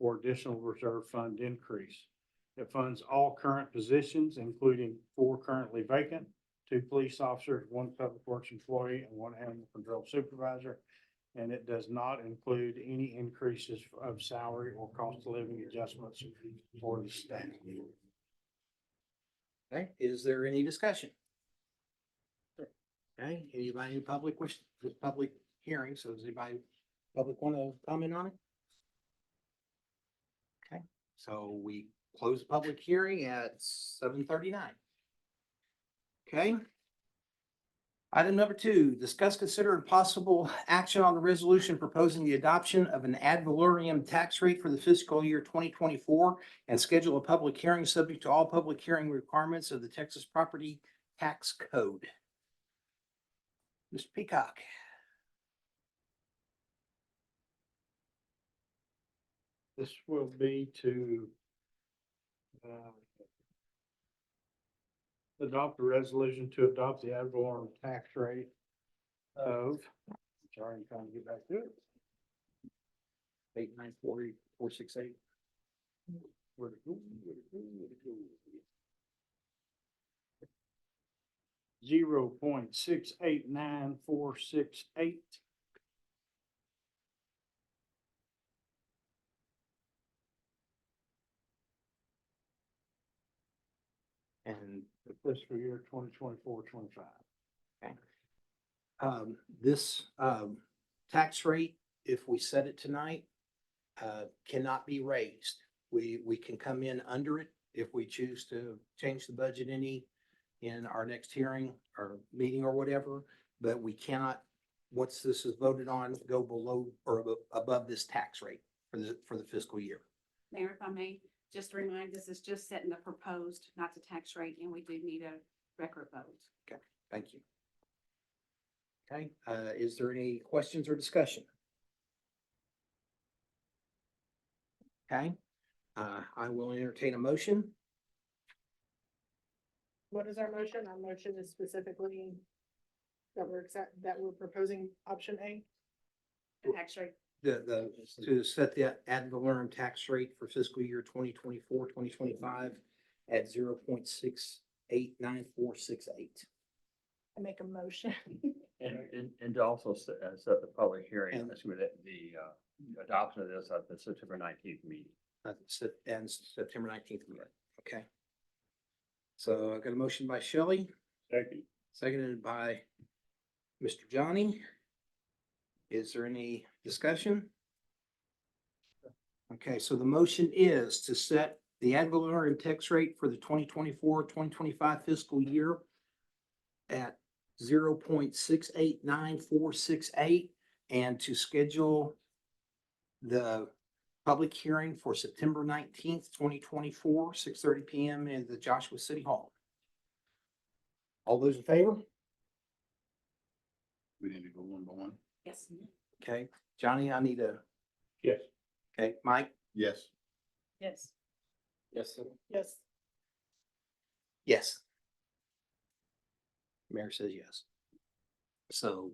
or additional reserve fund increase. It funds all current positions, including 4 currently vacant, 2 police officers, 1 public works employee, and 1 animal control supervisor. And it does not include any increases of salary or cost of living adjustments for the staff. Okay, is there any discussion? Okay, anybody in public wish, the public hearing, so does anybody, public want to comment on it? Okay, so we close the public hearing at 7:39. Okay. Item number 2, discuss, consider and possible action on the resolution proposing the adoption of an ad valorem tax rate for the fiscal year 2024 and schedule a public hearing subject to all public hearing requirements of the Texas Property Tax Code. Mr. Peacock. This will be to adopt a resolution to adopt the ad valorem tax rate of, sorry, I'm trying to get back to it. 8940468. Where'd it go? Where'd it go? Where'd it go? 0.689468. And The fiscal year 2024-25. this tax rate, if we set it tonight, cannot be raised. We can come in under it if we choose to change the budget in our next hearing or meeting or whatever, but we cannot, once this is voted on, go below or above this tax rate for the fiscal year. Mayor, if I may, just to remind, this is just setting the proposed, not the tax rate, and we do need a record vote. Thank you. Okay, is there any questions or discussion? Okay, I will entertain a motion. What is our motion? Our motion is specifically that that we're proposing option A. The tax rate, To set the ad valorem tax rate for fiscal year 2024-2025 at 0.689468. I make a motion. And to also set the public hearing, And- assuming that the adoption of this at the September 19th meeting. And September 19th meeting. Okay. So I got a motion by Shelley, Second. seconded by Mr. Johnny. Is there any discussion? Okay, so the motion is to set the ad valorem tax rate for the 2024-2025 fiscal year at 0.689468 and to schedule the public hearing for September 19th, 2024, 6:30 PM in the Joshua City Hall. All those in favor? We need to go one by one. yes. Okay, Johnny, I need a, Yes. okay, Mike? Yes. Yes. Yes. Yes. Yes. Mayor says yes. So,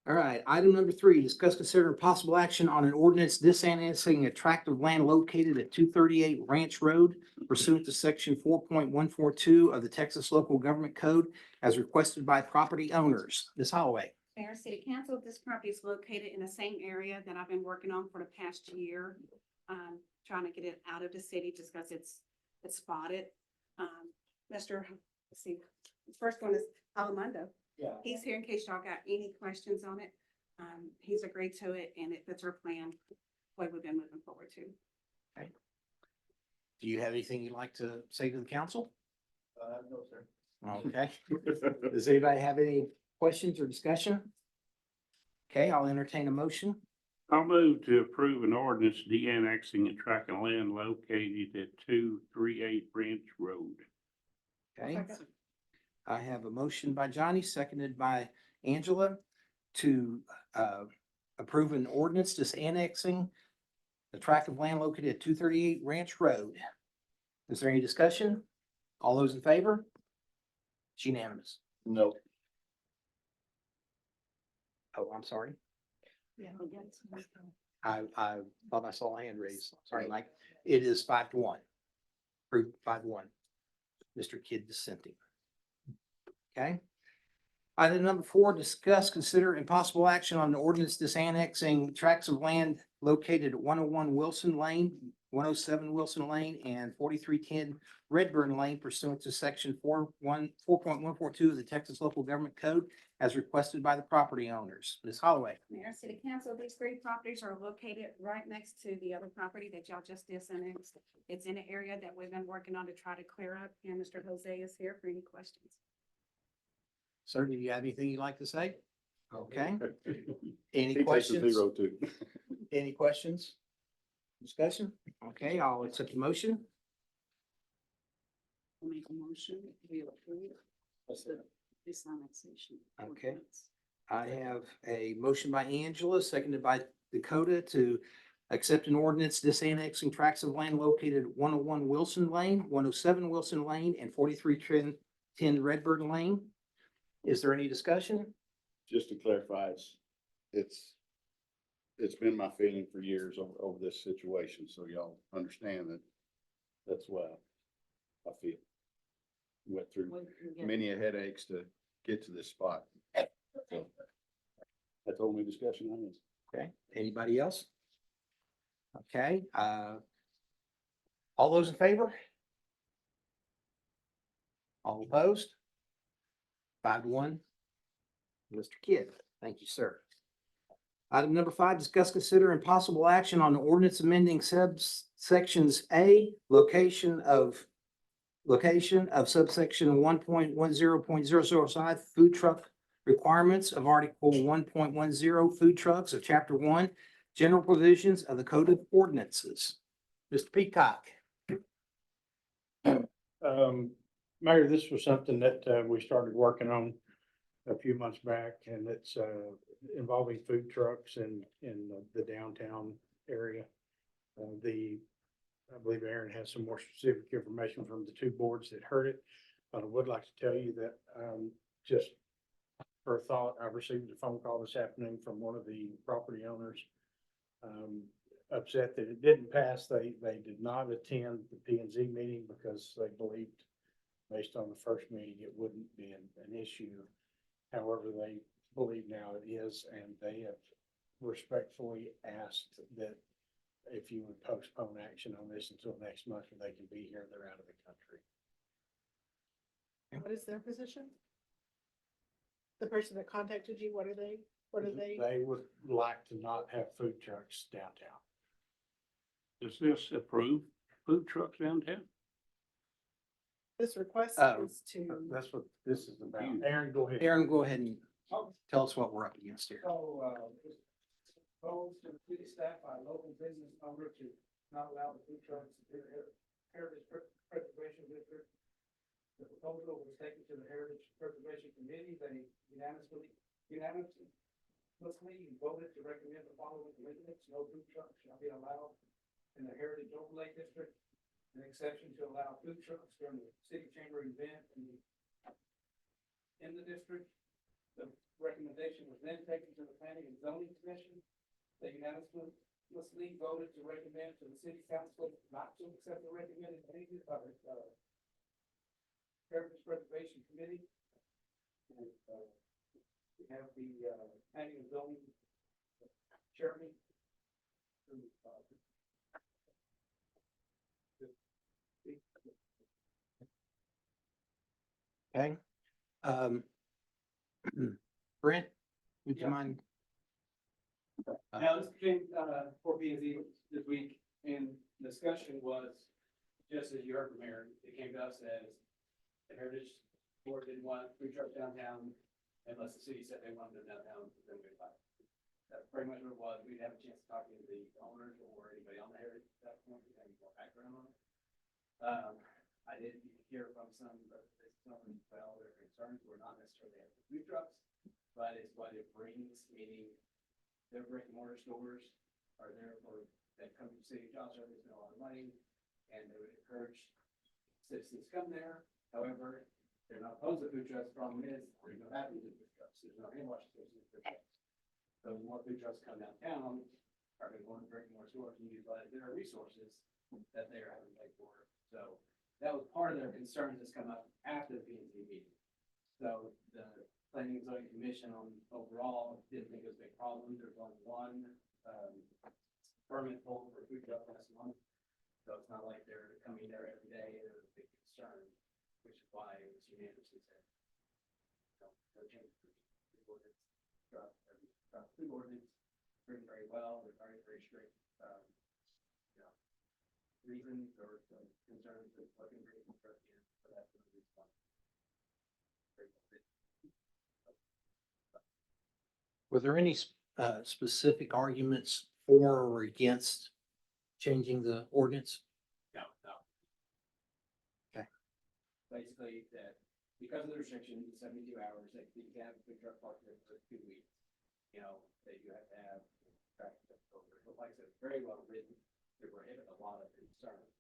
all right, item number 3, discuss, consider and possible action on an ordinance disannexing a tract of land located at 238 Ranch Road pursuant to section 4.142 of the Texas Local Government Code as requested by property owners. Ms. Holloway. Mayor, City Council, this property is located in the same area that I've been working on for the past year. Trying to get it out of the city just because it's spotted. Let's see, the first one is Alamundo. Yeah. He's here in case y'all got any questions on it. He's agreed to it and it fits our plan, what we've been moving forward to. Do you have anything you'd like to say to the council? No, sir. Okay. Does anybody have any questions or discussion? Okay, I'll entertain a motion. I'll move to approve an ordinance de-annexing a tract of land located at 238 Ranch Road. Okay. I have a motion by Johnny, seconded by Angela to approve an ordinance disannexing the tract of land located at 238 Ranch Road. Is there any discussion? All those in favor? It's unanimous. No. Oh, I'm sorry. Yeah. I thought I saw a hand raised. Sorry, Mike. It is 5-1. Approved 5-1. Mr. Kidd dissenting. Okay. Item number 4, discuss, consider and possible action on the ordinance disannexing tracts of land located at 101 Wilson Lane, 107 Wilson Lane, and 4310 Redburn Lane pursuant to section 4.142 of the Texas Local Government Code as requested by the property owners. Ms. Holloway. Mayor, City Council, these three properties are located right next to the other property that y'all just disannexed. It's in an area that we've been working on to try to clear up, and Mr. Jose is here for any questions. Sir, do you have anything you'd like to say? Okay. He Any takes a questions? 0 too. Any questions? Discussion? Okay, I'll accept the motion. I'll make a motion, we approve this annexation. Okay. ordinance. I have a motion by Angela, seconded by Dakota to accept an ordinance disannexing tracts of land located at 101 Wilson Lane, 107 Wilson Lane, and 4310 Redbird Lane. Is there any discussion? Just to clarify, it's been my feeling for years over this situation, so y'all understand that that's why I feel. Went through We can get- many a headaches to get to this spot. So that's the only discussion on this. Okay, anybody else? Okay, all those in favor? All opposed? 5-1. Mr. Kidd, thank you, sir. Item number 5, discuss, consider, and possible action on the ordinance amending subsections A, location of subsection 1.10.005, food truck requirements of Article 1.10, food trucks of Chapter 1, general provisions of the Code of Ordinances. Mr. Peacock. Mayor, this was something that we started working on a few months back, and it's involving food trucks in the downtown area. I believe Aaron has some more specific information from the two boards that heard it. But I would like to tell you that just for a thought, I received a phone call this afternoon from one of the property owners. Upset that it didn't pass. They did not attend the P and Z meeting because they believed, based on the first meeting, it wouldn't be an issue. However, they believe now it is, and they have respectfully asked that if you would postpone action on this until next month, or they can be here, they're out of the country. What is their position? The person that contacted you, what are they? They would like to not have food trucks downtown. Does this approve food trucks downtown? This request Oh. is to, That's what this is about. Aaron, go ahead. Aaron, go ahead and tell us what we're up against here. Proposed to the city staff by local business owner to not allow the food trucks in the Heritage Preservation District. The proposal was taken to the Heritage Preservation Committee. They unanimously voted to recommend the following amendments. No food trucks shall be allowed in the Heritage Overlay District. An exception to allow food trucks during the city chamber event in the district. The recommendation was then taken to the Planning and Zoning Commission. They unanimously voted to recommend to the city council not to accept the recommended changes by the Heritage Preservation Committee. And, we have the Planning and Zoning Chairman. Okay. Brent, would you mind? Now, this came, for P and Z this week, and discussion was, just as you heard from Aaron, it came to us as the Heritage Board didn't want food trucks downtown unless the city said they wanted them downtown, then we'd buy. That's pretty much what it was. We didn't have a chance to talk to the owners or anybody on the Heritage at that point, we had any more background on it. I did hear from some business owners, well, their concerns were not necessarily at the food trucks, but it's what it brings, meaning their brick and mortar stores are there for, that come to city job service, and a lot of money, and they would encourage citizens to come there. However, they're not opposed to food trucks. Problem is, there's no happy food trucks. There's no hand washing stations. So the more food trucks come downtown, are going to go into brick and mortar stores and utilize their resources that they are having to pay for. So that was part of their concerns that's come up after the P and Z meeting. So the Planning and Zoning Commission on overall didn't think it was a big problem. There's only one permit pulled for food truck last month. So it's not like they're coming there every day and it was a big concern, which is why it was unanimously said. No change. ordinance, food ordinance, written very well, they're very strict, you know, reasons or concerns that fucking bring construction, so that's one of the reasons. Were there any specific arguments for or against changing the ordinance? No. Okay. Basically, that because of the restriction, the 72 hours, that you can have a food truck parked there for 2 weeks. You know, that you have to have traffic over. But like I said, very well written to prohibit a lot of concerns.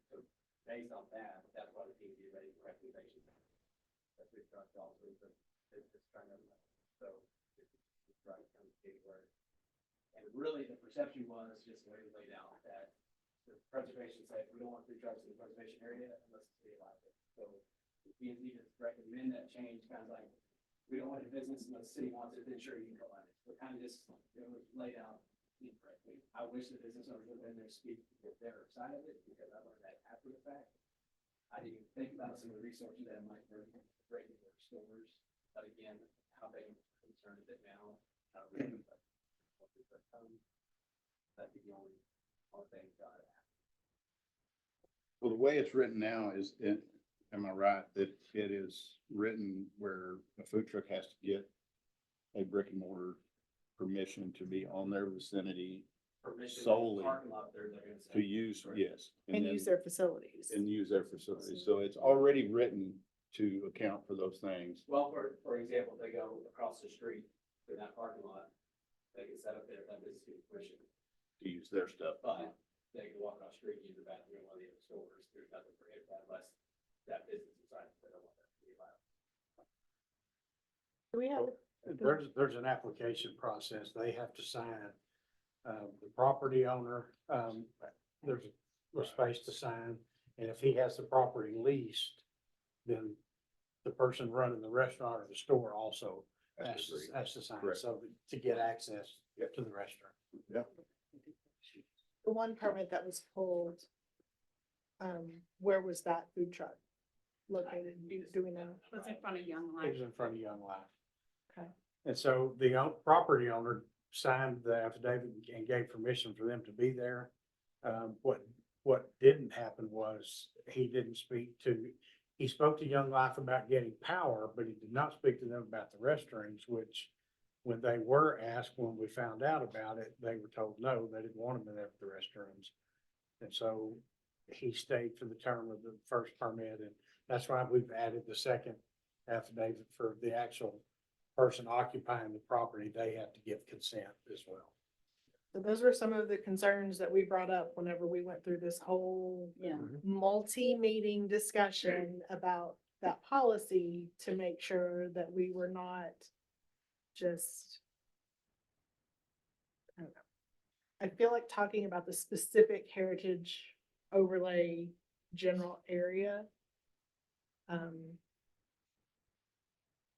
So based on that, that's why the PZ ready for recommendations. The food truck also, but it's kind of, so it's right kind of big word. And really, the perception was just the way it laid out that the preservation said, we don't want food trucks in the preservation area unless the city allows it. So the PNC just recommend that change, kind of like, we don't want a business unless the city wants it, then sure, you can go on it. So kind of just, it was laid out incorrectly. I wish the business owners would have been there to speak with their side of it, because I learned that after the fact. I didn't even think about some of the resources that might bring regular stores, but again, how they concerned with it now, I don't really, but that'd be the only thing God asked. Well, the way it's written now is, am I right, that it is written where a food truck has to get a brick and mortar permission to be on their vicinity Permission, solely parking lot there, they're gonna say. to use, yes. And then- use their facilities. And use their facilities. So it's already written to account for those things. Well, for example, if they go across the street to that parking lot, they can set up there, that business gets permission, To use their stuff. but they can walk across the street, use the bathroom in one of the other stores, there's nothing for it, unless that business decides they don't want that to be allowed. Do we have, There's an application process. They have to sign, the property owner, there's a space to sign. And if he has the property leased, then the person running the restaurant or the store also has to sign, Correct. so to get access to the restaurant. the one permit that was pulled, where was that food truck located? Do we know? It was in front of Young It Life. was in front of Young Life. Okay. And so the property owner signed the affidavit and gave permission for them to be there. What didn't happen was he didn't he spoke to Young Life about getting power, but he did not speak to them about the restrooms, which when they were asked, when we found out about it, they were told no, they didn't want them in there for the restrooms. And so he stayed for the term of the first permit, and that's why we've added the second affidavit for the actual person occupying the property. They have to give consent as well. So those were some of the concerns that we brought up whenever we went through this whole Yeah. multi-meeting discussion about that policy to make sure that we were not just, I don't know. I feel like talking about the specific heritage overlay general area. I'm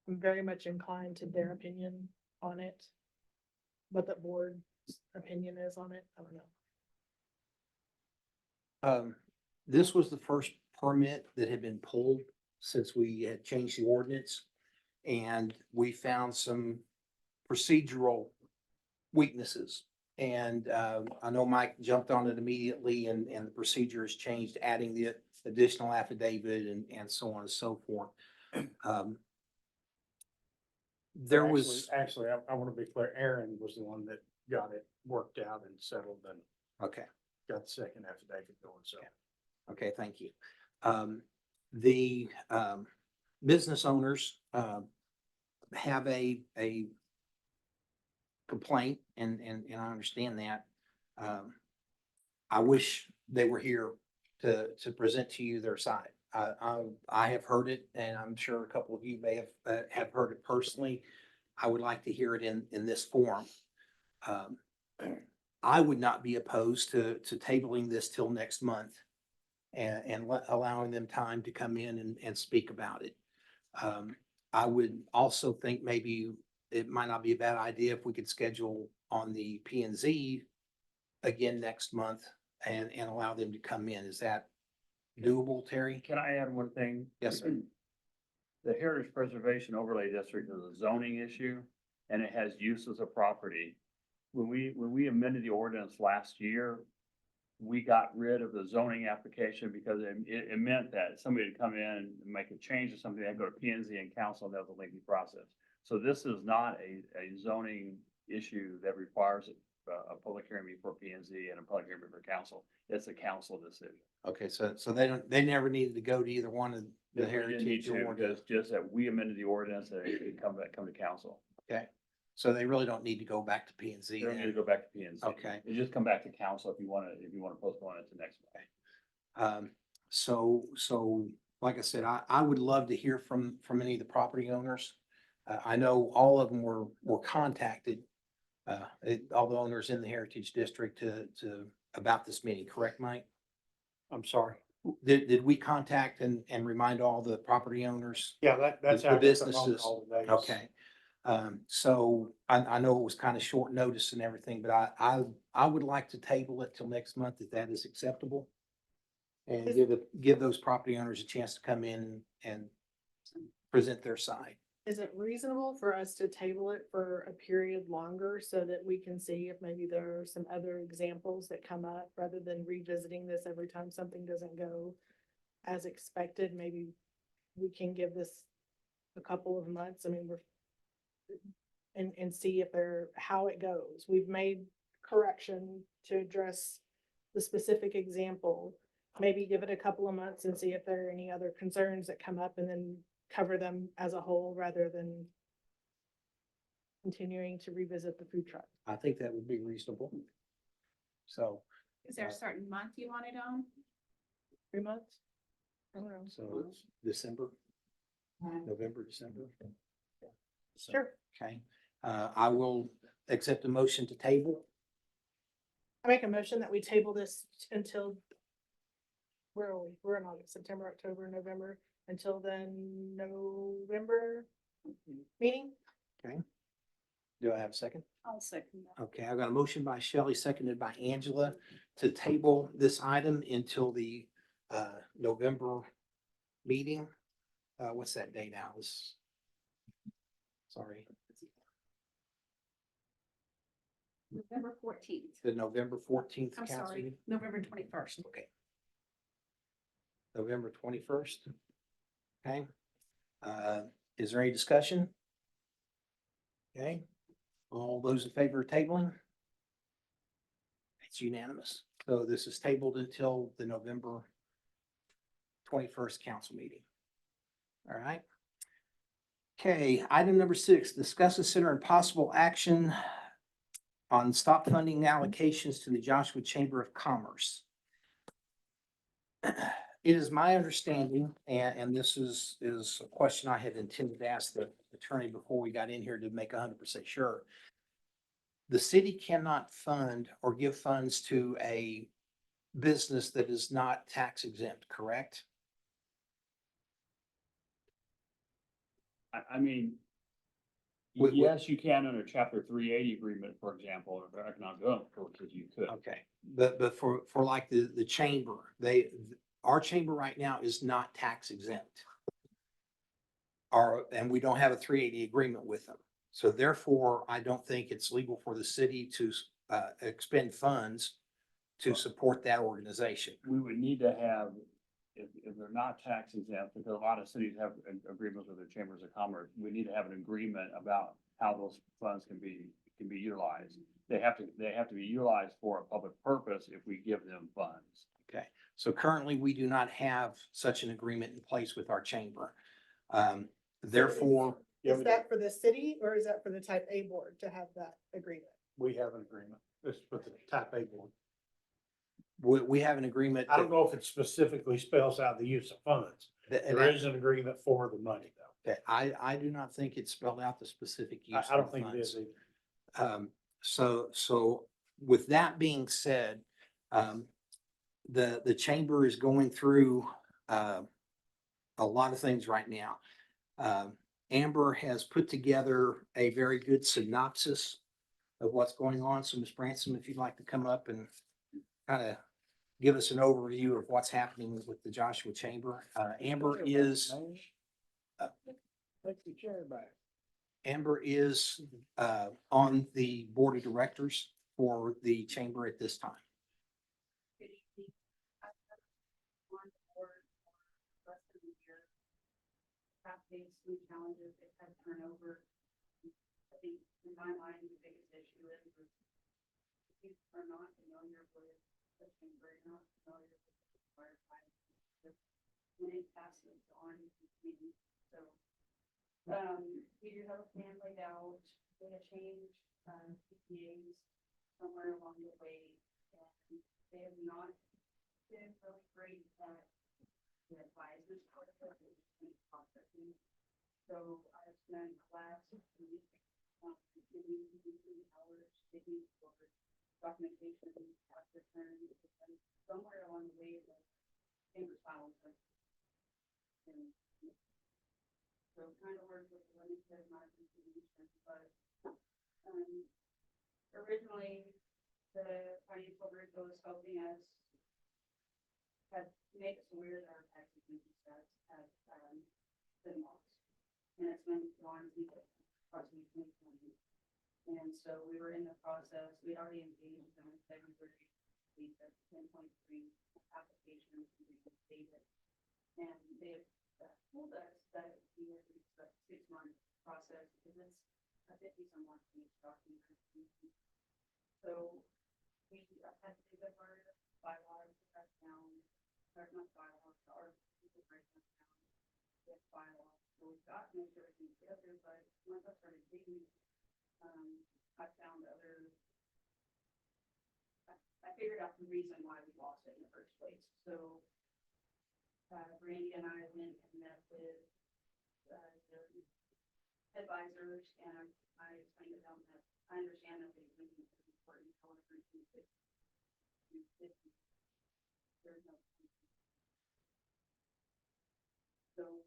very much inclined to their opinion on it. What the board's opinion is on it, I don't know. This was the first permit that had been pulled since we had changed the ordinance. And we found some procedural weaknesses. And I know Mike jumped on it immediately, and the procedure has changed, adding the additional affidavit and so on and so forth. There was, Actually, I want to be clear, Aaron was the one that got it worked out and settled and okay. got the second affidavit going, so. Okay, thank you. The business owners have a complaint, and I understand that. I wish they were here to present to you their side. I have heard it, and I'm sure a couple of you may have heard it personally. I would like to hear it in this forum. I would not be opposed to tabling this till next month and allowing them time to come in and speak about it. I would also think maybe it might not be a bad idea if we could schedule on the P and Z again next month and allow them to come in. Is that doable, Terry? Can I add one thing? Yes, sir. the Heritage Preservation Overlay District is a zoning issue and it has uses of property. When we amended the ordinance last year, we got rid of the zoning application because it meant that somebody would come in and make a change or something, they'd go to P and Z and council, and that was a lengthy process. So this is not a zoning issue that requires a public hearing before P and Z and a public hearing before council. It's a council decision. Okay, so they never needed to go to either one of the We didn't need heritage to, or because just that we amended the ordinance and it come to council. okay. So they really don't need to go back to P and Z You don't need to then. go back to P and Z. Okay. You just come back to council if you want to postpone it to next month. So like I said, I would love to hear from any of the property owners. I know all of them were contacted, all the owners in the Heritage District about this meeting, correct, Mike? I'm sorry. Did we contact and remind all the property owners? Yeah, that's The how. I got the phone businesses. call today. Okay. So I know it was kind of short notice and everything, but I would like to table it till next month if that is acceptable. And give those property owners a chance to come in and present their side. Is it reasonable for us to table it for a period longer so that we can see if maybe there are some other examples that come up rather than revisiting this every time something doesn't go as expected? Maybe we can give this a couple of months. I mean, and see if how it goes. We've made correction to address the specific example. Maybe give it a couple of months and see if there are any other concerns that come up and then cover them as a whole rather than continuing to revisit the food truck. I think that would be reasonable. So, Is there a certain month you want it on? 3 months? I don't know. so it's December, November, December. So, Sure. Okay, I will accept a motion to table. I make a motion that we table this until, where are we? We're in August, September, October, November, until then November meeting. Okay. Do I have a second? I'll second that. Okay, I've got a motion by Shelley, seconded by Angela to table this item until the November meeting. What's that day now? Sorry, November 14th. the November 14th I'm council sorry, meeting? November 21st. Okay. November 21st. Okay. Is there any discussion? Okay, all those in favor of tabling? It's unanimous. So this is tabled until the November 21st council meeting. All right. Okay, item number 6, discuss, consider, and possible action on stop funding allocations to the Joshua Chamber of Commerce. It is my understanding, and this is a question I had intended to ask the attorney before we got in here to make 100% sure. The city cannot fund or give funds to a business that is not tax exempt, correct? I mean, yes, you can under chapter 380 agreement, for example, or economic development, because you could. Okay, but for like the chamber, our chamber right now is not tax exempt. And we don't have a 380 agreement with them. So therefore, I don't think it's legal for the city to expend funds to support that organization. We would need to have, if they're not tax exempt, because a lot of cities have agreements with their chambers of commerce, we need to have an agreement about how those funds can be utilized. They have to be utilized for a public purpose if we give them funds. Okay, so currently we do not have such an agreement in place with our chamber. Therefore, Is that for the city or is that for the type A board to have that agreement? We have an agreement. This is with the type A board. we have an agreement. I don't know if it specifically spells out the use of funds. There is an agreement for the money though. Okay, I do not think it's spelled out the specific use. I don't of think it funds. is either. So with that being said, the chamber is going through a lot of things right now. Amber has put together a very good synopsis of what's going on. So Ms. Branson, if you'd like to come up and kind of give us an overview of what's happening with the Joshua Chamber. Amber is Take your chair back. Amber is on the board of directors for the chamber at this time. On board for less than a year. Have faced some challenges, they've had turnover. I think in my mind, the biggest issue is people are not familiar with the chamber, not familiar with the firefighting. When it passes on to me, so. We do have a plan laid out, we're gonna change, CPAs somewhere along the way. And they have not been really great at the advisors part of it, processing. So I've spent the last week, giving hours, taking for documentation, tax returns, and somewhere along the way, the chamber files. And so kind of work with the limited amount of information, but, originally, the financial group was helping us, had made us aware that our tax exemption status had, been lost. And it's been gone since approximately 2020. And so we were in the process, we'd already engaged in February, we said 10.3 applications to be completed. And they've told us that we have a 6-month process because it's a 50-some month each document. So we had to take up our bylaws, that down, or not bylaws, our people break them down, with bylaws. So we've got most everything together, but once I started digging, I found other, I figured out the reason why we lost it in the first place. So Randy and I went and met with the advisors, and I explained to them that I understand that they think it's important, however, there's no. So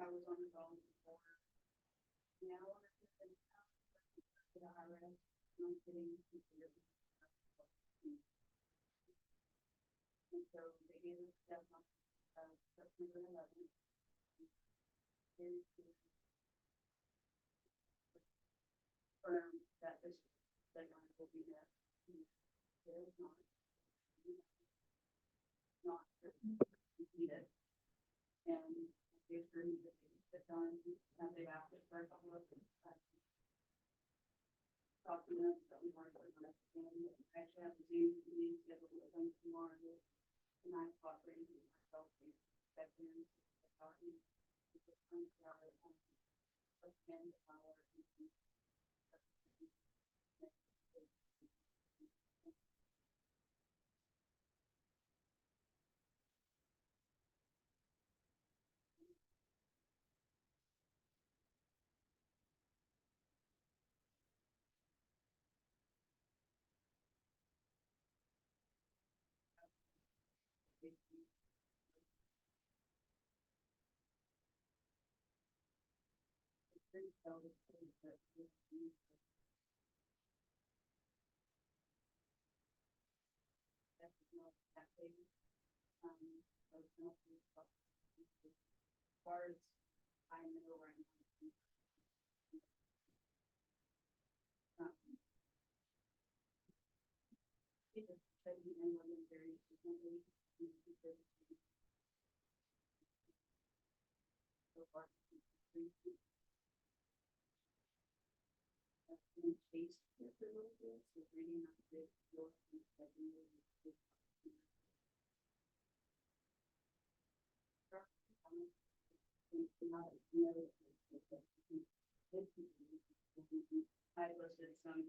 I was on the phone for an hour and to the IRS, and I'm sitting here. And so they gave us that month. September 11th. Confirm that this deadline will be met. It is not completed. And they agreed that they get done, and they asked us for a couple of documents that we weren't going to understand. I actually have to do meeting scheduled with them tomorrow. 9 o'clock, Randy and myself, we expect them to talk to you. As far as I know right now, people said we know them very differently. So far, that's been chased just a little bit, so reading up the book and studying it. I listed some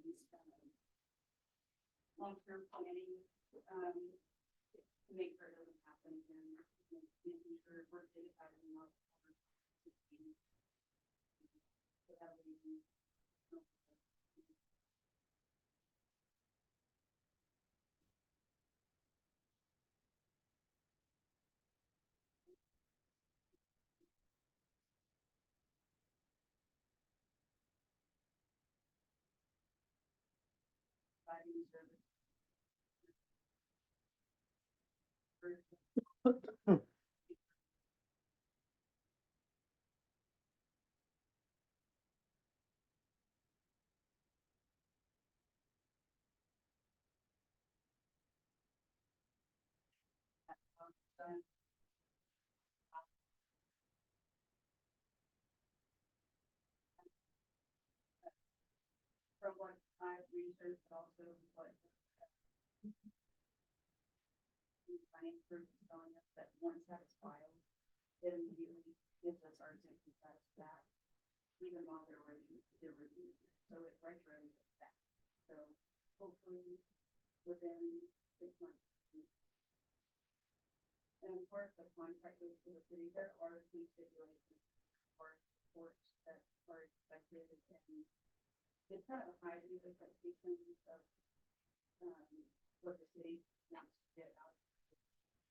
long-term planning, to make sure it doesn't happen again, making sure we're digitizing our. So that way providing service. done. From what I've researched, also what finance group is telling us that once that is filed, it immediately gives us our exemption status back, even while they're reviewing it. So it retroactive back. So hopefully within 6 months. And of course, the contract is for the city, there are some stipulations or supports that are expected, and it's kind of a high view expectations of what the city wants to get out.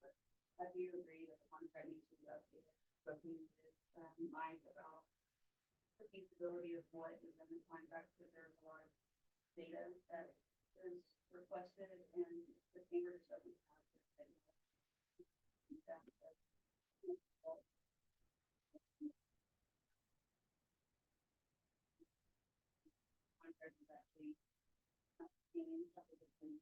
But I do agree that the contract needs to be updated, but we need to mind about the feasibility of what is in the contract, because there's a lot of data that is requested, and the chamber just doesn't have the data. Contract is actually being something that's been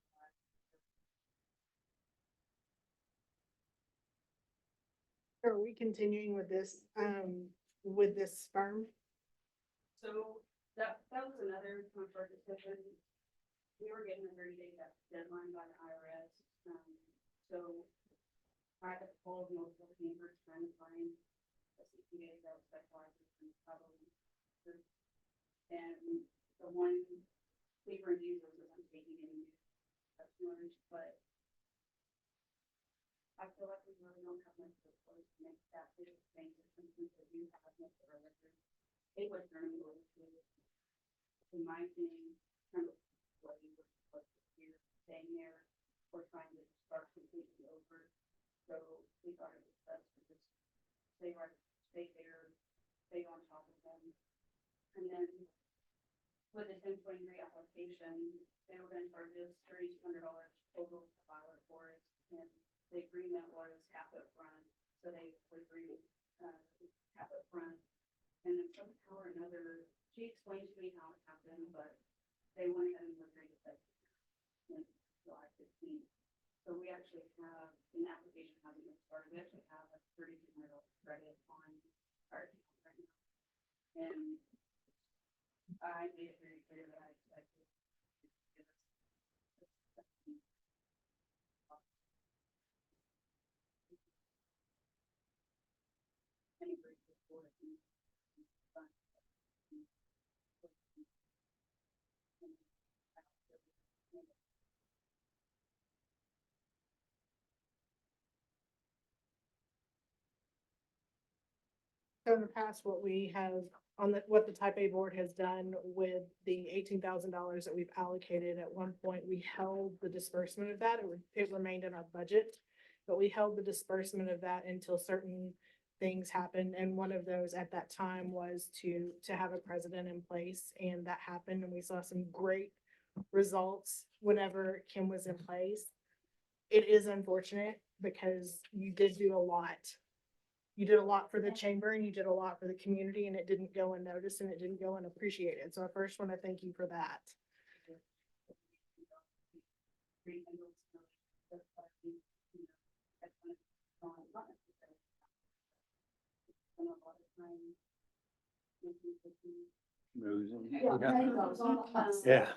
Are we continuing with this firm? So that was another contract discussion. We were getting a 30-day deadline by the IRS. So private calls, multiple chambers trying to find a CPA that specializes in probably. And the one Cleveland uses isn't taking any customers, but I feel like we really don't have much of a choice to make that big of change. Since we do have most of our records, it was learning what to do. In my opinion, kind of what you were supposed to do, staying there or trying to start completely over. So we thought it was best to just stay there, stay on top of them. And then with the 1023 application, they were going to charge us $3,200 total to file it for us. And the agreement was half up front, so they agreed half up front. And then somehow or another, she explained to me how it happened, but they went ahead and agreed to that in July 15th. So we actually have an application hasn't been started. We actually have a $3,200 credit on our account right now. And I made it very clear that I expected to give us any break before it. So in the past, what we have what the type A board has done with the $18,000 that we've allocated, at one point, we held the disbursement of that. It remained in our budget, but we held the disbursement of that until certain things happened. And one of those at that time was to have a president in place, and that happened. And we saw some great results whenever Kim was in place. It is unfortunate because you did do a lot. You did a lot for the chamber and you did a lot for the community, and it didn't go unnoticed and it didn't go unappreciated. So I first want to thank you for that. Losing. Yeah.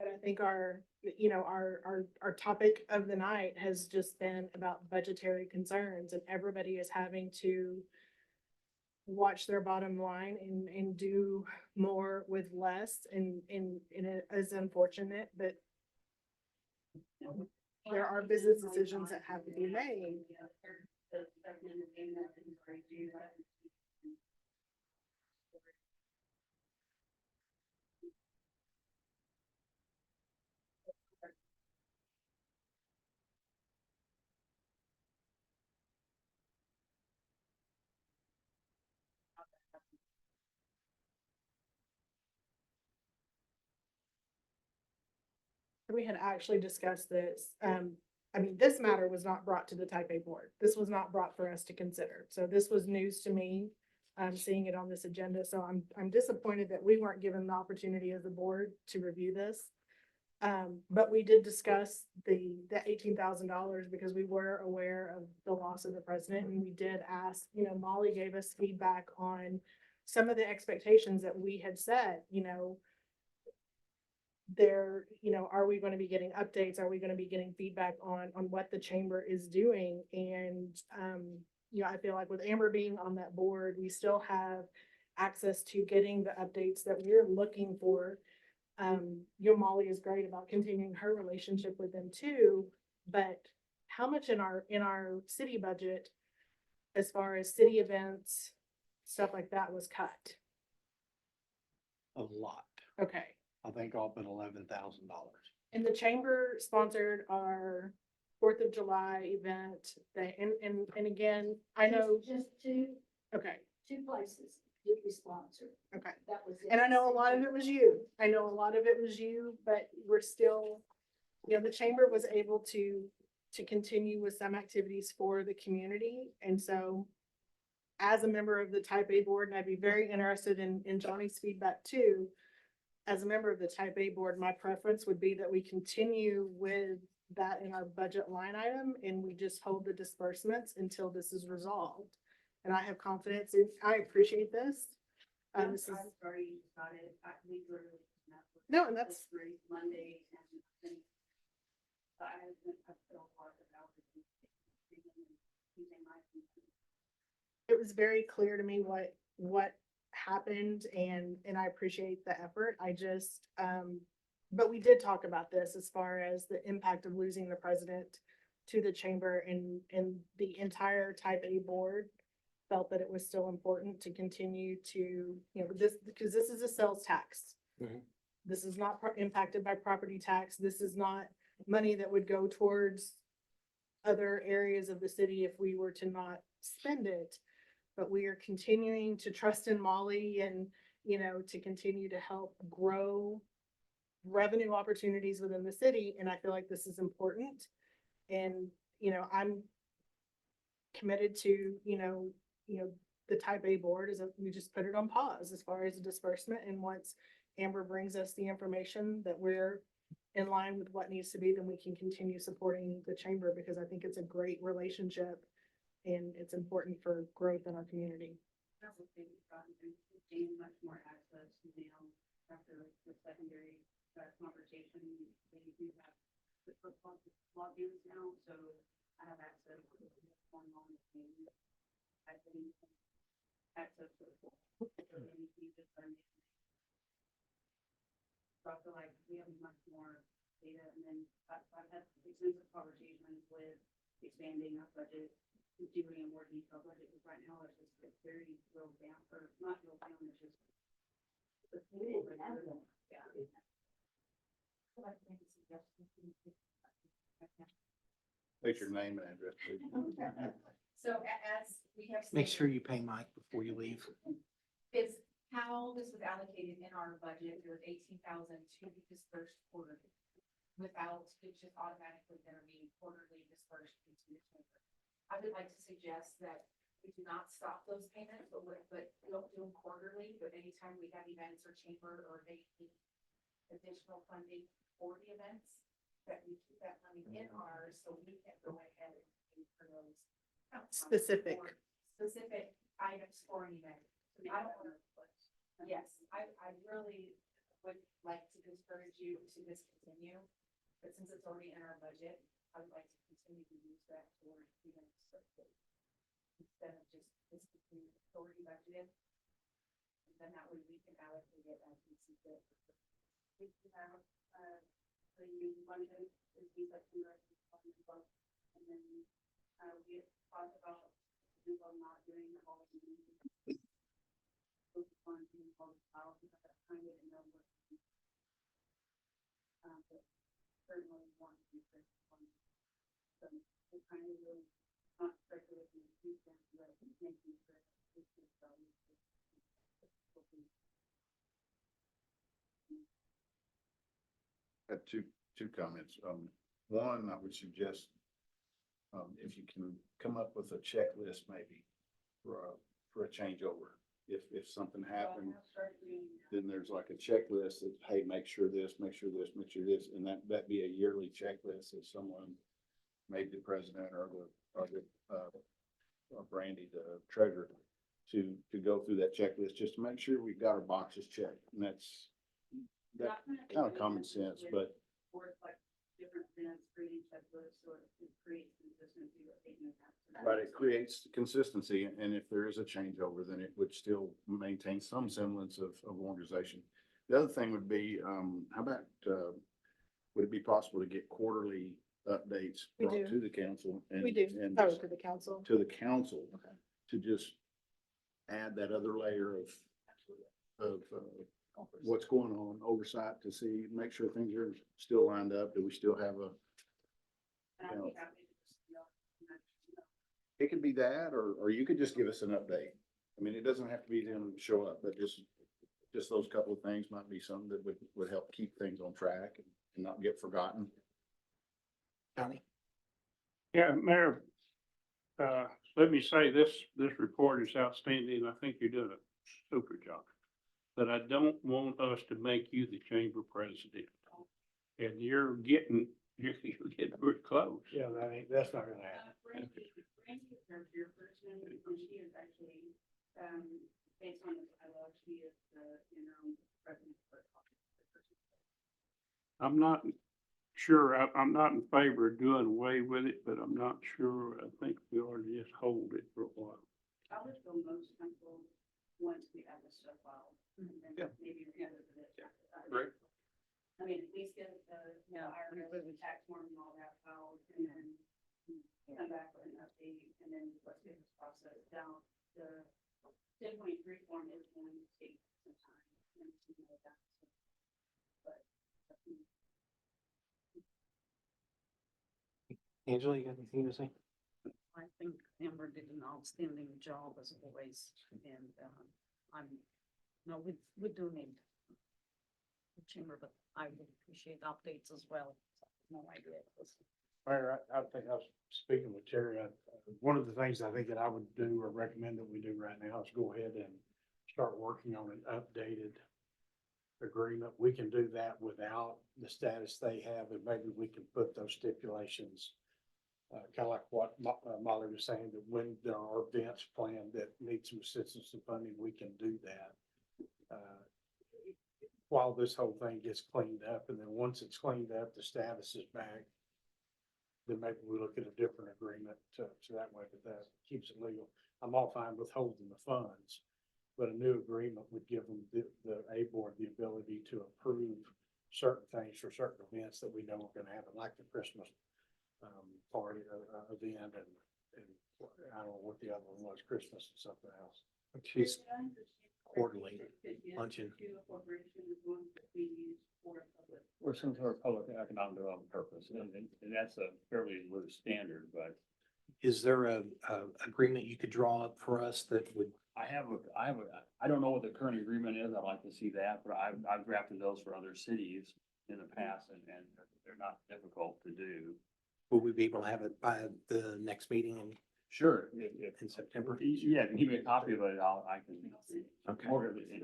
And I think our topic of the night has just been about budgetary concerns, and everybody is having to watch their bottom line and do more with less, and it is unfortunate, but there are business decisions that have to be made. We had actually discussed this. I mean, this matter was not brought to the type A board. This was not brought for us to consider. So this was news to me. seeing it on this agenda. So I'm disappointed that we weren't given the opportunity as a board to review this. But we did discuss the $18,000 because we were aware of the loss of the president, and we did ask, you know, Molly gave us feedback on some of the expectations that we had set, you know, there, you know, are we going to be getting updates? Are we going to be getting feedback on what the chamber is doing? And, you know, I feel like with Amber being on that board, we still have access to getting the updates that we're looking for. You know, Molly is great about continuing her relationship with them too, but how much in our city budget, as far as city events, stuff like that, was cut? A lot. Okay. I think all but $11,000. And the chamber sponsored our 4th of July event, and again, I know. Just two Okay, places did we sponsor. okay. That was it. And I know a lot of it was you. I know a lot of it was you, but we're still, you know, the chamber was able to continue with some activities for the community. And so as a member of the Type A board, and I'd be very interested in Johnny's feedback too, as a member of the Type A board, my preference would be that we continue with that in our budget line item and we just hold the disbursements until this is resolved. And I have confidence in, I appreciate this. This is, already started, we were. no, and that's, Monday and I feel hard about it was very clear to me what happened, and I appreciate the effort. I just, but we did talk about this as far as the impact of losing the president to the chamber, and the entire Type A board felt that it was still important to continue to, you know, this, because this is a sales tax. Mhm. This is not impacted by property tax. This is not money that would go towards other areas of the city if we were to not spend it. But we are continuing to trust in Molly and, you know, to continue to help grow revenue opportunities within the city. And I feel like this is important. And, you know, I'm committed to, you know, the Type A board is, we just put it on pause as far as the disbursement. And once Amber brings us the information that we're in line with what needs to be, then we can continue supporting the chamber, because I think it's a great relationship and it's important for growth in our community. Gain much more access now after the secondary conversation. They do have the logins now, so I have access to what's going on with me. I think access to the full. So I feel like we have much more data, and then I've had extensive conversations with expanding our budget, doing a more detailed budget, because right now it's just very real down, or not real down, it's just. Yeah. State your name and address, please. So as we have. Make sure you pay Mike before you leave. It's how this was allocated in our budget, there was 18,000 to be dispersed quarterly. Without, it's just automatically gonna be quarterly dispersed into the chamber. I would like to suggest that we do not stop those payments, but we don't do them quarterly, but anytime we have events or chamber or they need additional funding for the events, that we keep that money in ours, so we can go ahead and pay for those. Specific. Specific items for an event. I don't wanna put, yes, I really would like to discourage you to discontinue, but since it's already in our budget, I would like to continue to use that towards events. Instead of just discontinue, it's already budgeted. And then that way we can allocate it as we see fit. We can have, the budget is we like to and then, we talked about people not doing all of the. But certainly want to be so it's kind of really not speculating but making sure this is Got two comments. One, I would suggest, if you can come up with a checklist maybe for a changeover. if something happened, then there's like a checklist that, hey, make sure this, make sure this, make sure this, and that be a yearly checklist if someone, maybe the president or or Brandy, the treasurer, to go through that checklist just to make sure we've got our boxes checked. And that's kind of common sense, but Different events, creating checklists, so it creates consistency with taking account. right, it creates consistency, and if there is a changeover, then it would still maintain some semblance of organization. The other thing would be, how about, would it be possible to get quarterly updates We brought do. to the council? We do, And forward to the council. to the council to just add that other layer of what's going on, oversight to see, make sure things are still lined up. Do we still have a, And I'd be happy to just, it could be that, or you could just give us an update. I mean, it doesn't have to be them show up, but just those couple of things might be something that would help keep things on track and not get forgotten. County? Yeah, Mayor, let me say this report is outstanding. I think you're doing a super job. But I don't want us to make you the chamber president. And you're getting very close. Yeah, that's not gonna happen. Brandy is our chairperson, and she is actually, based on the bylaw, she is the interim president for. I'm not sure, I'm not in favor of doing away with it, but I'm not sure. I think we ought to just hold it for a while. I would feel most comfortable once we have this stuff filed. And then Yeah. maybe your hand over this. Great. I mean, at least get the IRS tax form and all that filed, and then come back with an update, and then let's get this process down. The 10.3 form is going to take some time. And, you know, that's, but, Angela, you got anything to say? I think Amber did an outstanding job as always, and, we do need the chamber, but I would appreciate updates as well. No idea. Mayor, I think I was speaking with Terry. One of the things I think that I would do or recommend that we do right now is go ahead and start working on an updated agreement. We can do that without the status they have, and maybe we can put those stipulations, kind of like what Molly was saying, that when there are events planned that need some assistance and funding, we can do that. While this whole thing gets cleaned up, and then once it's cleaned up, the status is back, then maybe we look at a different agreement to that way, but that keeps it legal. I'm all fine with holding the funds, but a new agreement would give them the A board the ability to approve certain things for certain events that we know are gonna happen, like the Christmas party event, and I don't know what the other one was, Christmas and something else. She's quarterly luncheon. Or some sort of public economic development purpose, and that's a fairly loose standard, but Is there a agreement you could draw up for us that would, I don't know what the current agreement is. I'd like to see that, but I've drafted those for other cities in the past, and they're not difficult to do. will we be able to have it by the next meeting Sure. in September? Yeah, give me a copy of it, I can. Okay. Order it.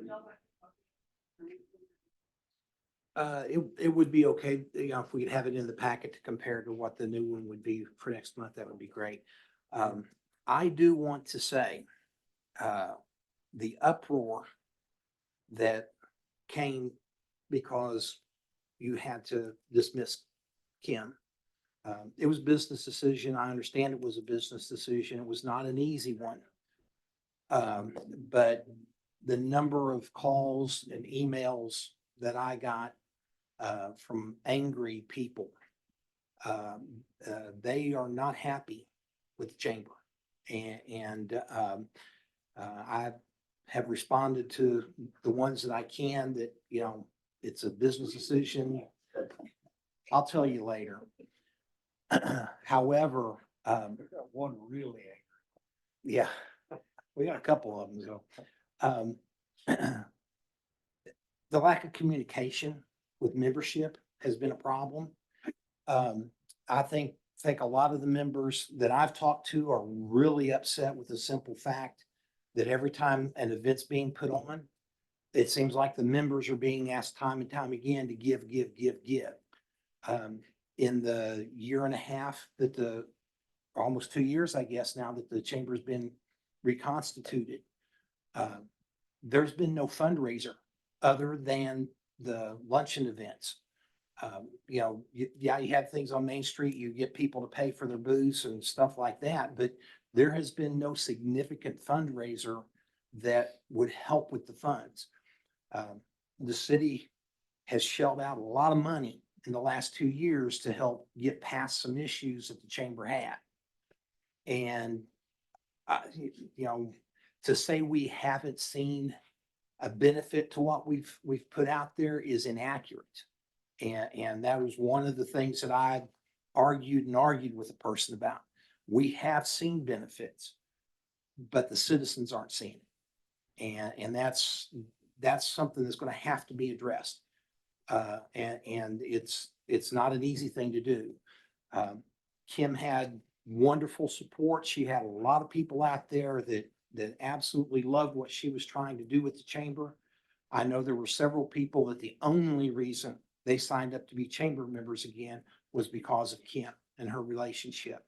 It would be okay, you know, if we could have it in the packet to compare to what the new one would be for next month, that would be great. I do want to say, the uproar that came because you had to dismiss Kim. It was a business decision. I understand it was a business decision. It was not an easy one. But the number of calls and emails that I got from angry people, they are not happy with the chamber. And I have responded to the ones that I can, that, you know, it's a business decision. I'll tell you later. However, One really angry. yeah, we got a couple of them, so. The lack of communication with membership has been a problem. I think a lot of the members that I've talked to are really upset with the simple fact that every time an event's being put on, it seems like the members are being asked time and time again to give, give, give, give. In the year and a half that almost 2 years, I guess, now that the chamber's been reconstituted, there's been no fundraiser other than the luncheon events. You know, yeah, you have things on Main Street, you get people to pay for their booths and stuff like that, but there has been no significant fundraiser that would help with the funds. The city has shelled out a lot of money in the last 2 years to help get past some issues that the chamber had. And, you know, to say we haven't seen a benefit to what we've put out there is inaccurate. And that was one of the things that I argued with a person about. We have seen benefits, but the citizens aren't seeing it. And that's something that's going to have to be addressed. And it's not an easy thing to do. Kim had wonderful support. She had a lot of people out there that absolutely loved what she was trying to do with the chamber. I know there were several people that the only reason they signed up to be chamber members again was because of Kim and her relationship.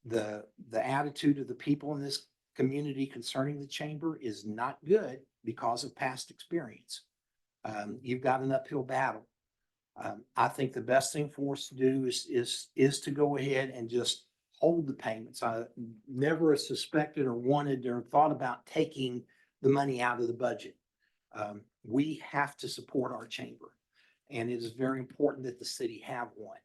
The attitude of the people in this community concerning the chamber is not good because of past experience. You've got an uphill battle. I think the best thing for us to do is to go ahead and just hold the payments. I never suspected or wanted or thought about taking the money out of the budget. We have to support our chamber, and it is very important that the city have one.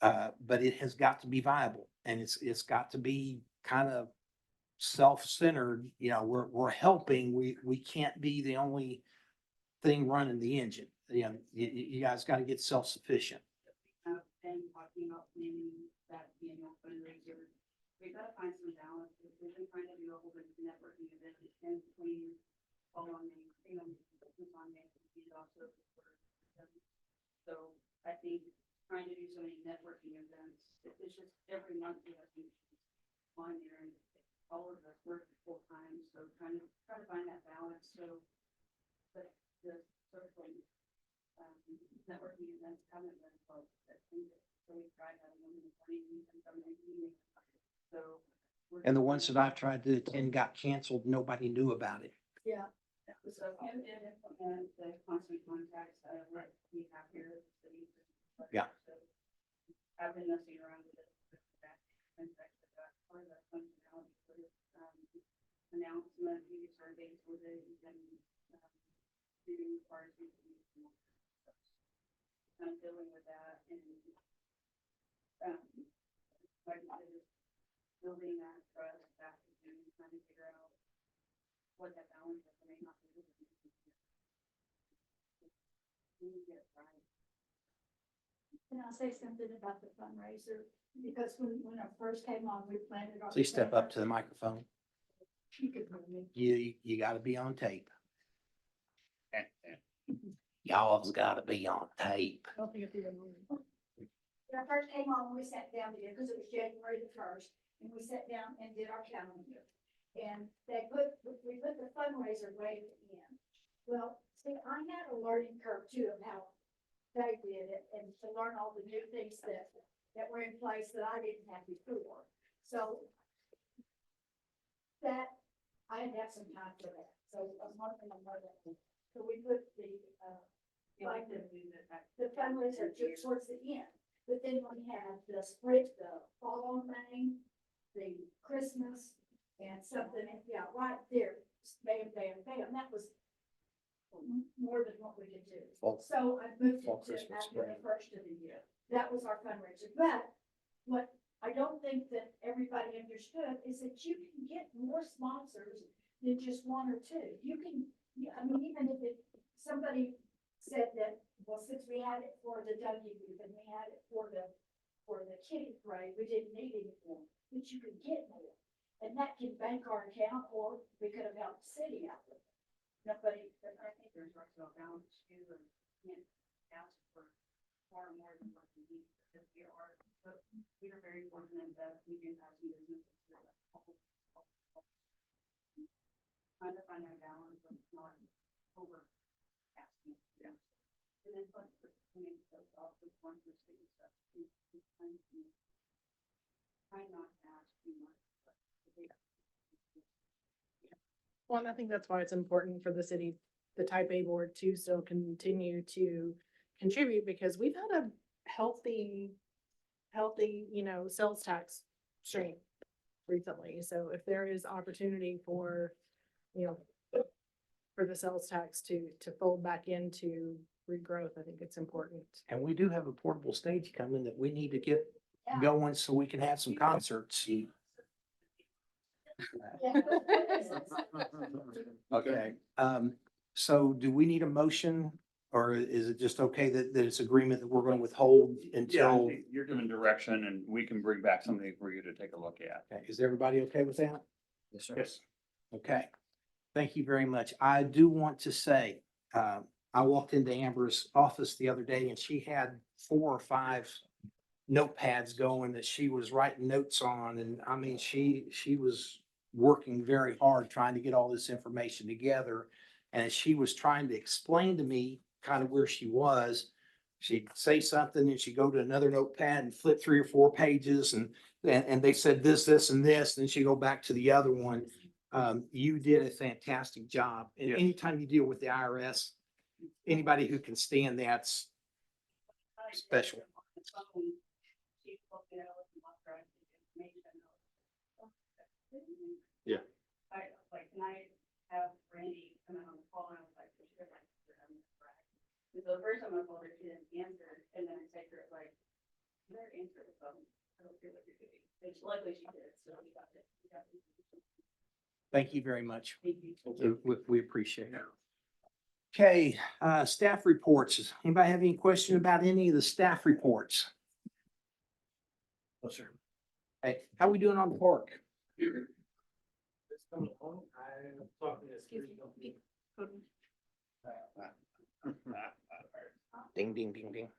But it has got to be viable, and it's got to be kind of self-centered. You know, we're helping. We can't be the only thing running the engine. You know, you guys got to get self-sufficient. And talking about maybe that annual fundraiser, we've got to find some balance. We've been trying to do a whole bunch of networking events in between all on the, you know, on the, also. So I think trying to do so many networking events, it's just every month we have to on there, and all of us work full time. So trying to find that balance. So, but the sort of networking events haven't been close. So we tried having them in the morning and some in the evening. So. And the ones that I've tried to attend got canceled. Nobody knew about it. Yeah. So Kim did implement the constant contacts that we have here at the city. Yeah. So I've been messing around with it. Part of that functionality for this announcement, use our dates with it, and do our I'm dealing with that, and like I said, building that trust back and trying to figure out what that balance is. May not be. Can I say something about the fundraiser? Because when I first came on, we planted our. Please step up to the microphone. You could hear me. You got to be on tape. Y'all's got to be on tape. I don't think it's even moving. When I first came on, we sat down together, because it was January the 1st, and we sat down and did our calendar. And we put the fundraiser right at the end. Well, see, I had a learning curve too of how they did it, and to learn all the new things that were in place that I didn't have before. So that, I had to have some time for that. So I was wondering about that. So we put the fundraiser towards the end. But then we had the spring, the fall on Main, the Christmas, and something, yeah, right there, bam, bam, bam. That was more than what we could do. So I moved it to after the first of the year. That was our fundraiser. But what I don't think that everybody understood is that you can get more sponsors than just one or two. You can, I mean, even if somebody said that, well, since we had it for the Dougie booth and we had it for the kitty parade, we didn't need any more, but you could get more. And that can bank our account, or we could have helped the city out with it. Nobody, I think there's also a balance too, and can't ask for far more than what we need, because we are very fortunate that we do have some businesses that trying to find that balance of not over asking. Yeah. And then plus, those also one for city stuff. Try not to ask too much. Well, and I think that's why it's important for the city, the type A board to still continue to contribute, because we've had a healthy, sales tax stream recently. So if there is opportunity for, for the sales tax to fold back into regrowth, I think it's important. And we do have a portable stage coming that we need to get going so we can have some concerts. Okay, so do we need a motion, or is it just okay that it's agreement that we're going to withhold Yeah, until? you're giving direction and we can bring back something for you to take a look at. Okay, is everybody okay with that? Yes, sir. Yes. Okay, thank you very much. I do want to say, I walked into Amber's office the other day and she had 4 or 5 notepads going that she was writing notes on. And I mean, she was working very hard trying to get all this information together. And as she was trying to explain to me kind of where she was, she'd say something and she'd go to another notepad and flip 3 or 4 pages and they said this, and this, and she'd go back to the other one. You did a fantastic job. And Yes. anytime you deal with the IRS, anybody who can stand that's special. Yeah. Like, can I have Randy come out on the call and I was like, for sure, like, and so the first time I called her, she didn't answer, and then I texted her, like, you better answer the phone. I don't feel like you're doing. And luckily she did, so we got it. Thank you very much. Thank you. We appreciate it. Okay, staff reports. Anybody have any question about any of the staff reports? No, sir. Hey, how we doing on the park? This coming along, I'm talking to Excuse me. Ding, ding, ding, ding.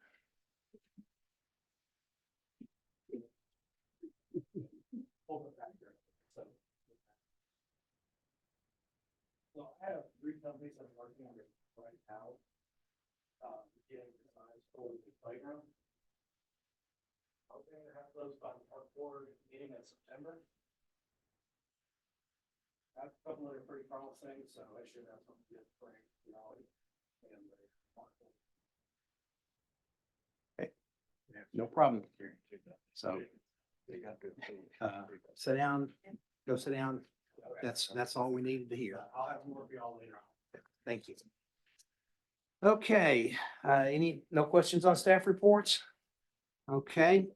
Hold it back there. So I have 3 companies I'm working on right now. Getting designs for the playground. Hoping to have those by the park board meeting in September. I have a couple that are pretty promising, so I should have something good for you know. And No problem. So, sit down, go sit down. That's all we needed to hear. I'll have more for y'all later on. Thank you. Okay, no questions on staff reports? Okay.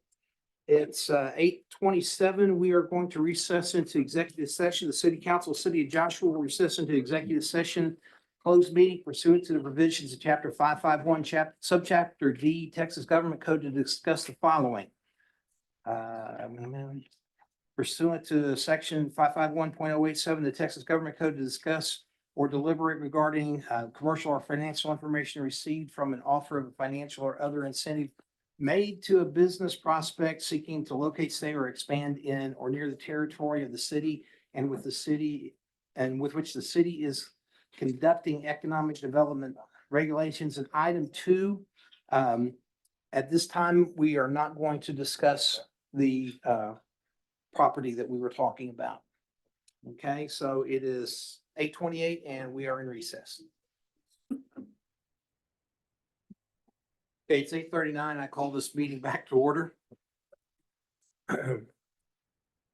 It's 8:27. We are going to recess into executive session. The city council, city of Joshua will recess into executive session. Closed meeting pursuant to the provisions of chapter 551, subchapter D, Texas Government Code to discuss the following. Pursuant to section 551.087, the Texas Government Code to discuss or deliberate regarding commercial or financial information received from an offer of a financial or other incentive made to a business prospect seeking to locate, stay, or expand in or near the territory of the city and with which the city is conducting economic development regulations. And item 2, at this time, we are not going to discuss the property that we were talking about. Okay, so it is 8:28 and we are in recess. Okay, it's 8:39. I call this meeting back to order.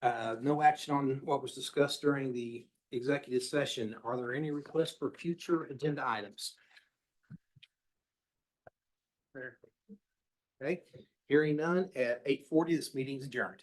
No action on what was discussed during the executive session. Are there any requests for future agenda items? Okay, hearing none at 8:40, this meeting is adjourned.